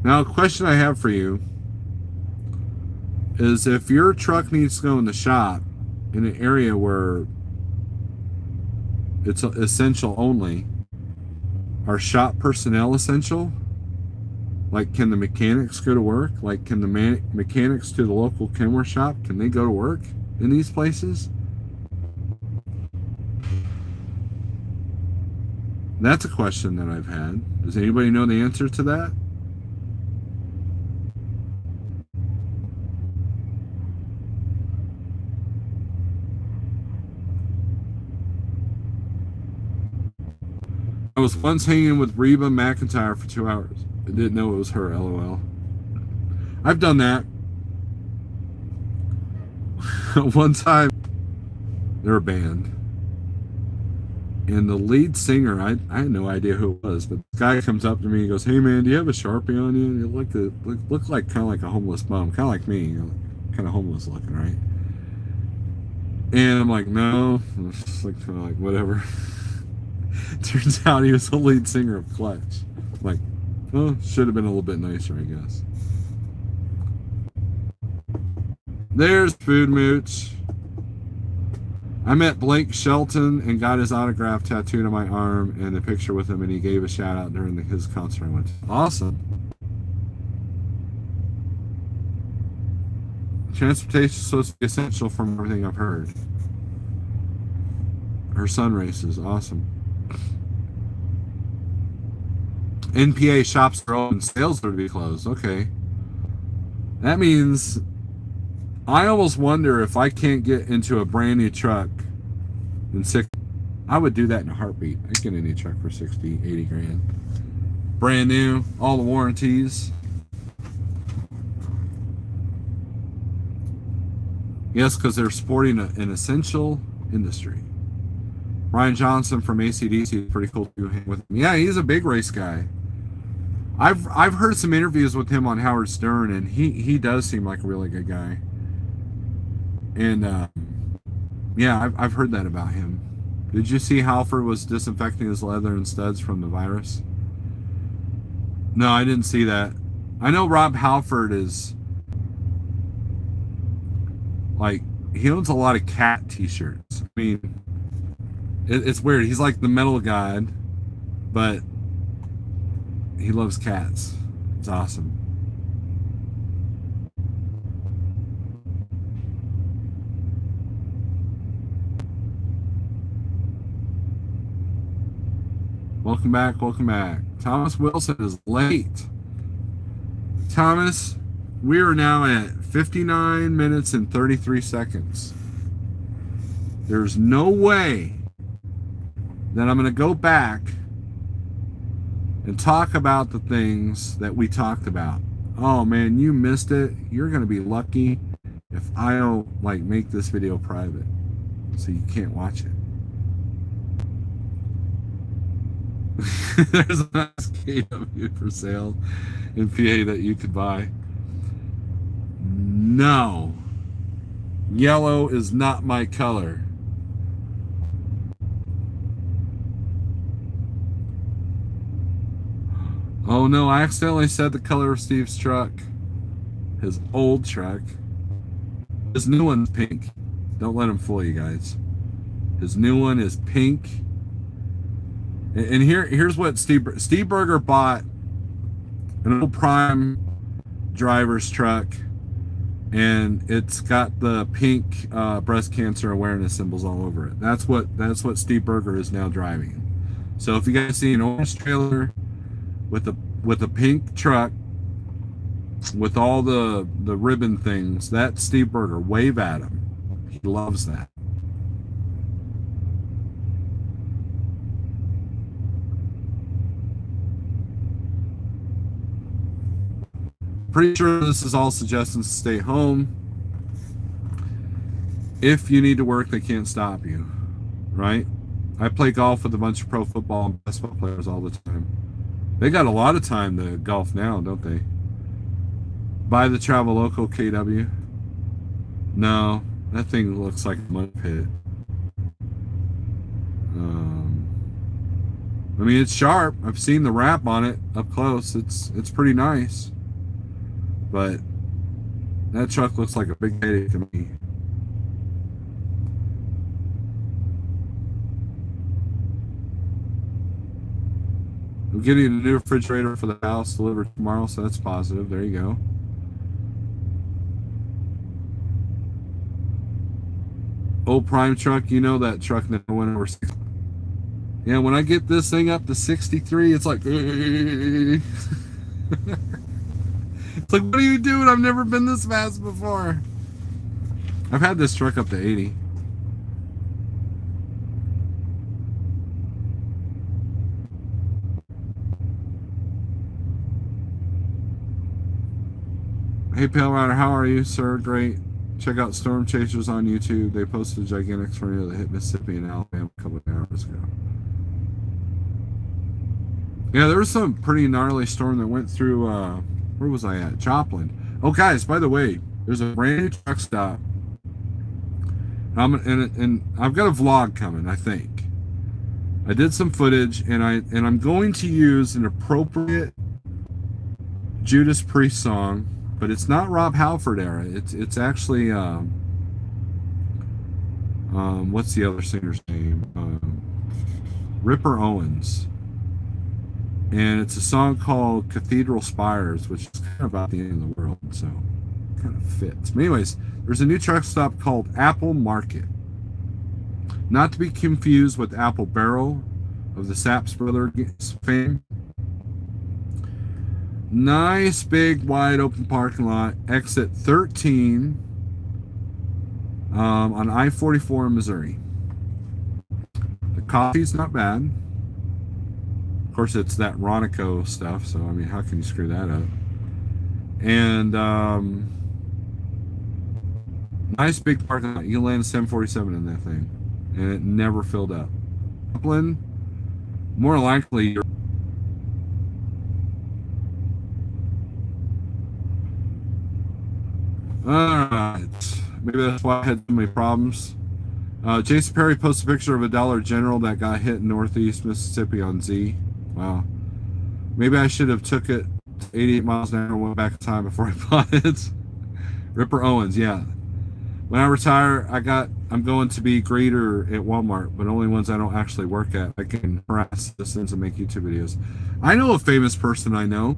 Now, a question I have for you is, if your truck needs to go in the shop in an area where it's essential only, are shop personnel essential? Like, can the mechanics go to work? Like, can the mechanics to the local Kenworth shop, can they go to work in these places? That's a question that I've had. Does anybody know the answer to that? I was once hanging with Reba McEntire for 2 hours. I didn't know it was her, LOL. I've done that. One time, they're a band. And the lead singer, I had no idea who it was, but the guy comes up to me and goes, "Hey man, do you have a Sharpie on you?" And you look like kind of like a homeless bum, kind of like me, you know, kind of homeless looking, right? And I'm like, no, I'm just like, kind of like whatever. Turns out he was the lead singer of Clutch. Like, well, should have been a little bit nicer, I guess. There's Food Mooch. I met Blake Shelton and got his autograph tattooed on my arm and a picture with him, and he gave a shout out during his concert I went to. Awesome. Transportation is supposed to be essential from everything I've heard. Her son races. Awesome. NPA shops are open. Sales are to be closed. Okay. That means I almost wonder if I can't get into a brand new truck in 6. I would do that in a heartbeat. I'd get a new truck for 60, 80 grand. Brand new. All the warranties. Yes, because they're supporting an essential industry. Ryan Johnson from ACDC is pretty cool to hang with him. Yeah, he's a big race guy. I've heard some interviews with him on Howard Stern, and he does seem like a really good guy. And yeah, I've heard that about him. Did you see Halford was disinfecting his leather and studs from the virus? No, I didn't see that. I know Rob Halford is like, he owns a lot of cat t-shirts. I mean, it's weird. He's like the metal god, but he loves cats. It's awesome. Welcome back, welcome back. Thomas Wilson is late. Thomas, we are now at 59 minutes and 33 seconds. There's no way that I'm going to go back and talk about the things that we talked about. Oh man, you missed it. You're going to be lucky if I don't like make this video private so you can't watch it. There's a nice KW for sale in PA that you could buy. No, yellow is not my color. Oh no, I accidentally said the color of Steve's truck. His old truck. His new one's pink. Don't let him fool you guys. His new one is pink. And here's what Steve Berger bought an old Prime driver's truck, and it's got the pink breast cancer awareness symbols all over it. That's what Steve Berger is now driving. So if you guys see an orange trailer with a pink truck with all the ribbon things, that's Steve Berger. Wave at him. He loves that. Pretty sure this is all suggestions to stay home. If you need to work, they can't stop you, right? I play golf with a bunch of pro football and basketball players all the time. They got a lot of time to golf now, don't they? Buy the Travel Local KW. No, that thing looks like a mud pit. I mean, it's sharp. I've seen the wrap on it up close. It's pretty nice. But that truck looks like a big headache to me. I'm getting a new refrigerator for the house delivered tomorrow, so that's positive. There you go. Old Prime truck, you know that truck never went over 60. Yeah, when I get this thing up to 63, it's like... It's like, what are you doing? I've never been this fast before. I've had this truck up to 80. Hey Pale Rider, how are you, sir? Great. Check out Storm Chasers on YouTube. They posted a gigantic tornado that hit Mississippi and Alabama a couple of hours ago. Yeah, there was some pretty gnarly storm that went through, where was I at? Joplin. Oh, guys, by the way, there's a brand new truck stop. And I've got a vlog coming, I think. I did some footage, and I'm going to use an appropriate Judas Priest song, but it's not Rob Halford era. It's actually what's the other singer's name? Ripper Owens. And it's a song called Cathedral Spires, which is kind of about the end of the world. So kind of fits. But anyways, there's a new truck stop called Apple Market. Not to be confused with Apple Barrel of the Saps Brothers fame. Nice big wide open parking lot. Exit 13 on I-44 in Missouri. The coffee's not bad. Of course, it's that Ronico stuff, so I mean, how can you screw that up? And nice big parking lot. You land 747 in that thing, and it never filled up. Upland, more likely you're. Alright, maybe that's why I had so many problems. Jason Perry posted a picture of a Dollar General that got hit in Northeast Mississippi on Z. Wow. Maybe I should have took it 88 miles an hour and went back in time before I bought it. Ripper Owens, yeah. When I retire, I'm going to be greeter at Walmart, but only ones I don't actually work at. I can harass citizens and make YouTube videos. I know a famous person I know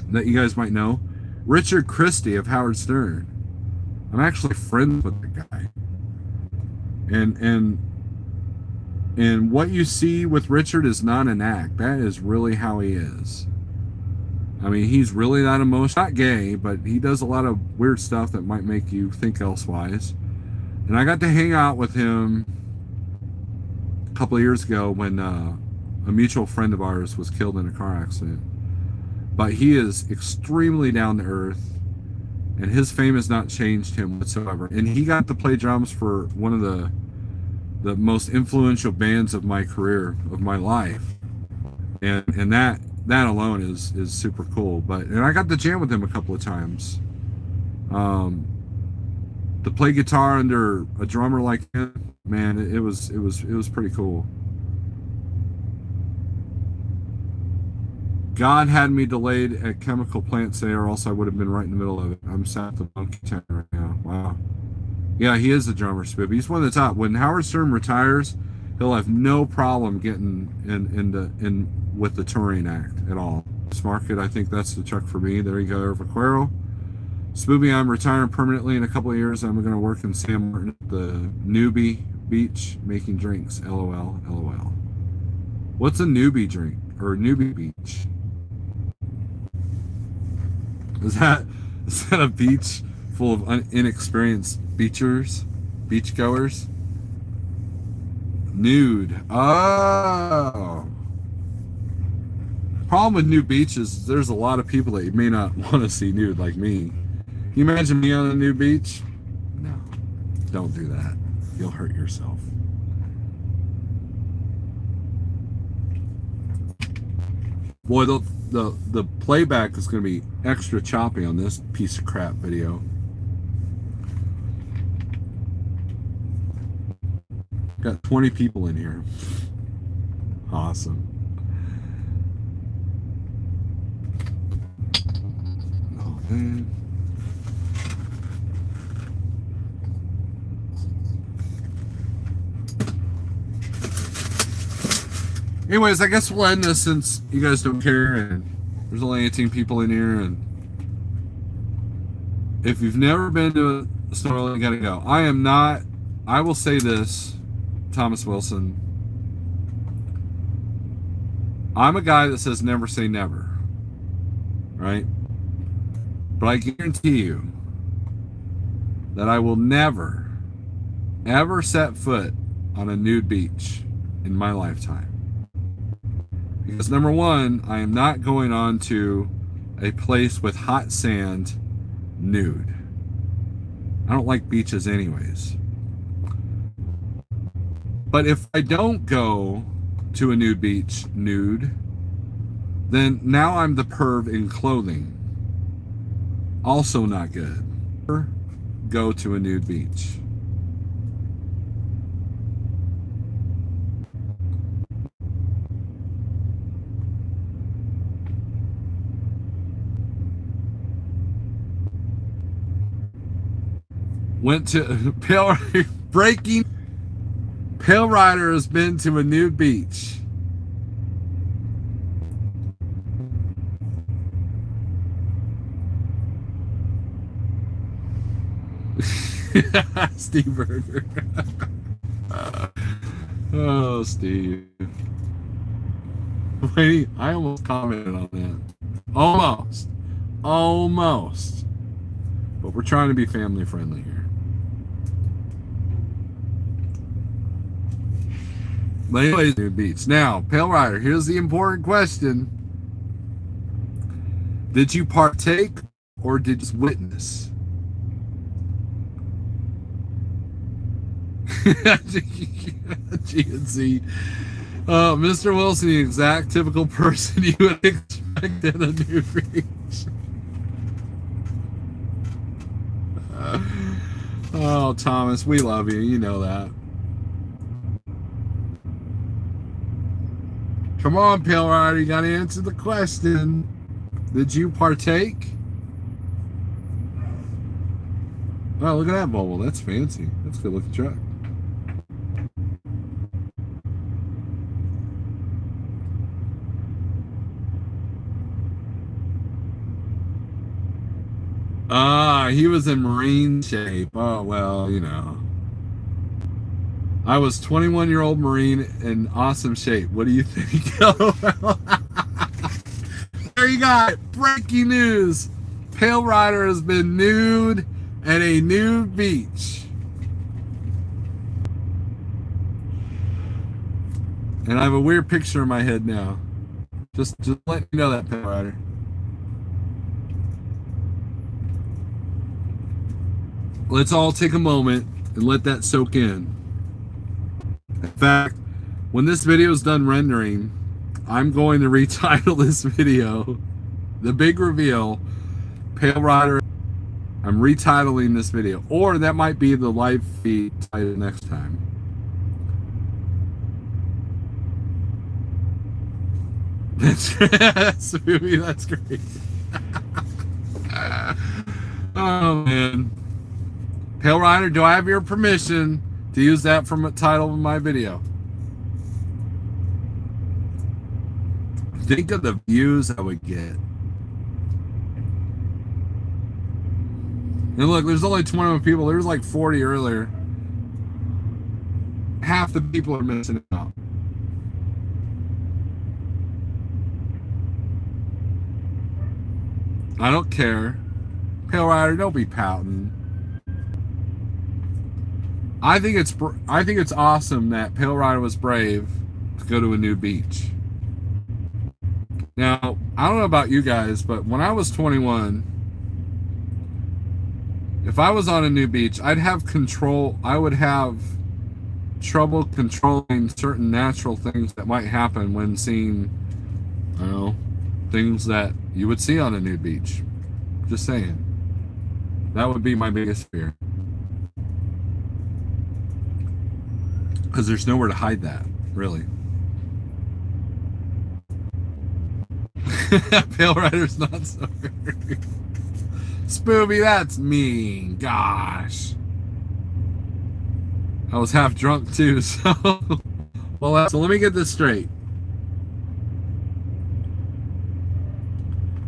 that you guys might know. Richard Christie of Howard Stern. I'm actually friends with the guy. And what you see with Richard is not an act. That is really how he is. I mean, he's really not emotional, not gay, but he does a lot of weird stuff that might make you think elsewise. And I got to hang out with him a couple of years ago when a mutual friend of ours was killed in a car accident. But he is extremely down to earth, and his fame has not changed him whatsoever. And he got to play drums for one of the most influential bands of my career, of my life, and that alone is super cool. And I got to jam with him a couple of times. To play guitar under a drummer like him, man, it was pretty cool. God had me delayed at chemical plant today, or else I would have been right in the middle of it. I'm south of Monkey Town right now. Wow. Yeah, he is the drummer, Spib. He's one of the top. When Howard Stern retires, he'll have no problem getting in with the touring act at all. This market, I think that's the truck for me. There you go, Eric Vaquero. Spooby, I'm retiring permanently in a couple of years. I'm going to work in San Martin at the Newbie Beach making drinks. LOL, LOL. What's a newbie drink? Or Newbie Beach? Is that a beach full of inexperienced beachgoers? Nude. Oh. Problem with new beaches is there's a lot of people that you may not want to see nude, like me. Can you imagine me on a new beach? No. Don't do that. You'll hurt yourself. Boy, the playback is going to be extra choppy on this piece of crap video. Got 20 people in here. Awesome. Oh, man. Anyways, I guess we'll end this since you guys don't care and there's only 18 people in here. And if you've never been to a store, you gotta go. I will say this, Thomas Wilson. I'm a guy that says never say never, right? But I guarantee you that I will never, ever set foot on a nude beach in my lifetime. Because number one, I am not going on to a place with hot sand nude. I don't like beaches anyways. But if I don't go to a nude beach nude, then now I'm the perv in clothing. Also not good. Go to a nude beach. Went to Pale breaking. Pale Rider has been to a nude beach. Steve Burger. Oh, Steve. Wait, I almost commented on that. Almost. But we're trying to be family friendly here. But anyways, new beats. Now, Pale Rider, here's the important question. Did you partake or did you witness? GNC. Mr. Wilson, the exact typical person you would expect in a new beach. Oh, Thomas, we love you. You know that. Come on, Pale Rider, you got to answer the question. Did you partake? Oh, look at that Volvo. That's fancy. That's a good looking truck. He was in Marine shape. Oh, well, you know. I was 21-year-old Marine in awesome shape. What do you think? There you got it. Breaking news. Pale Rider has been nude at a nude beach. And I have a weird picture in my head now. Just let me know that, Pale Rider. Let's all take a moment and let that soak in. In fact, when this video is done rendering, I'm going to retitle this video, The Big Reveal, Pale Rider. I'm retitling this video. Or that might be the live feed title next time. That's movie, that's great. Oh, man. Pale Rider, do I have your permission to use that from a title of my video? Think of the views I would get. And look, there's only 21 people. There was like 40 earlier. Half the people are missing out. I don't care. Pale Rider, don't be pouting. I think it's awesome that Pale Rider was brave to go to a new beach. Now, I don't know about you guys, but when I was 21, if I was on a new beach, I'd have control. I would have trouble controlling certain natural things that might happen when seeing, I don't know, things that you would see on a new beach. Just saying. That would be my biggest fear. Because there's nowhere to hide that, really. Pale Rider's not so very. Spooby, that's mean. Gosh. I was half drunk too, so. Well, so let me get this straight.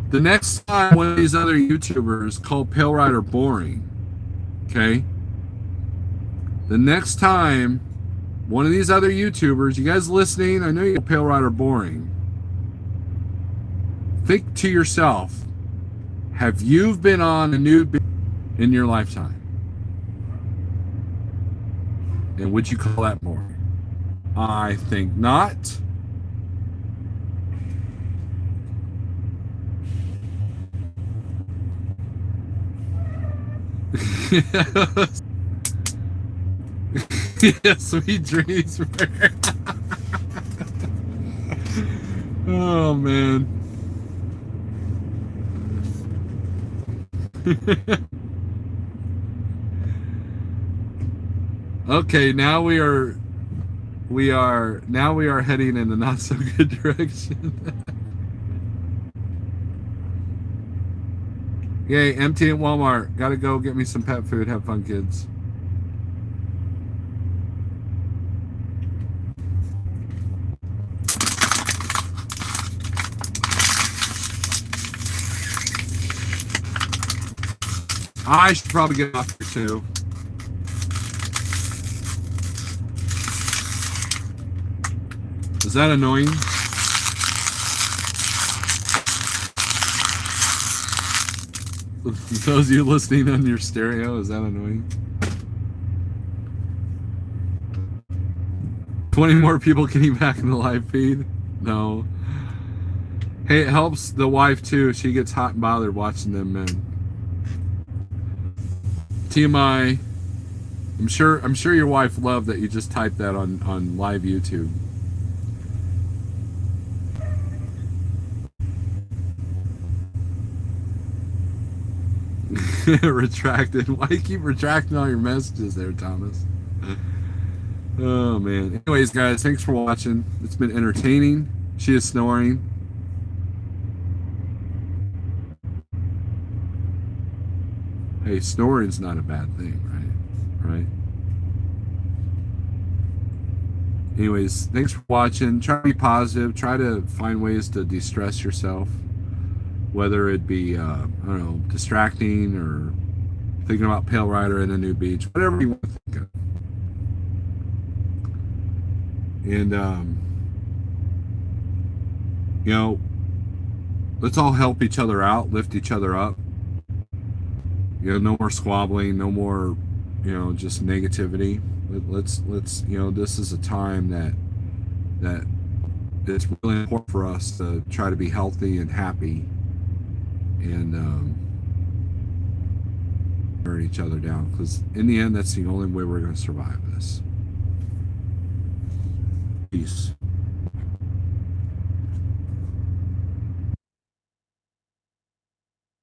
The next time one of these other YouTubers called Pale Rider boring, okay? The next time one of these other YouTubers, you guys listening, I know you call Pale Rider boring. Think to yourself, have you been on a nude beach in your lifetime? And would you call that boring? I think not. Yeah, sweet dreams. Oh, man. Okay, now we are heading in a not so good direction. Yay, empty at Walmart. Gotta go get me some pet food. Have fun, kids. I should probably get off here too. Is that annoying? Those of you listening on your stereo, is that annoying? 20 more people getting back in the live feed? No. Hey, it helps the wife too. She gets hot and bothered watching them men. TMI. I'm sure your wife loved that you just typed that on live YouTube. Retracted. Why do you keep retracting all your messages there, Thomas? Oh man. Anyways, guys, thanks for watching. It's been entertaining. She is snoring. Hey, snoring's not a bad thing, right? Anyways, thanks for watching. Try to be positive. Try to find ways to de-stress yourself. Whether it be, I don't know, distracting or thinking about Pale Rider and a new beach. Whatever you want to think of. And, you know, let's all help each other out, lift each other up. You know, no more squabbling, no more, you know, just negativity. Let's you know, this is a time that it's really important for us to try to be healthy and happy and turn each other down, because in the end, that's the only way we're going to survive this. Peace.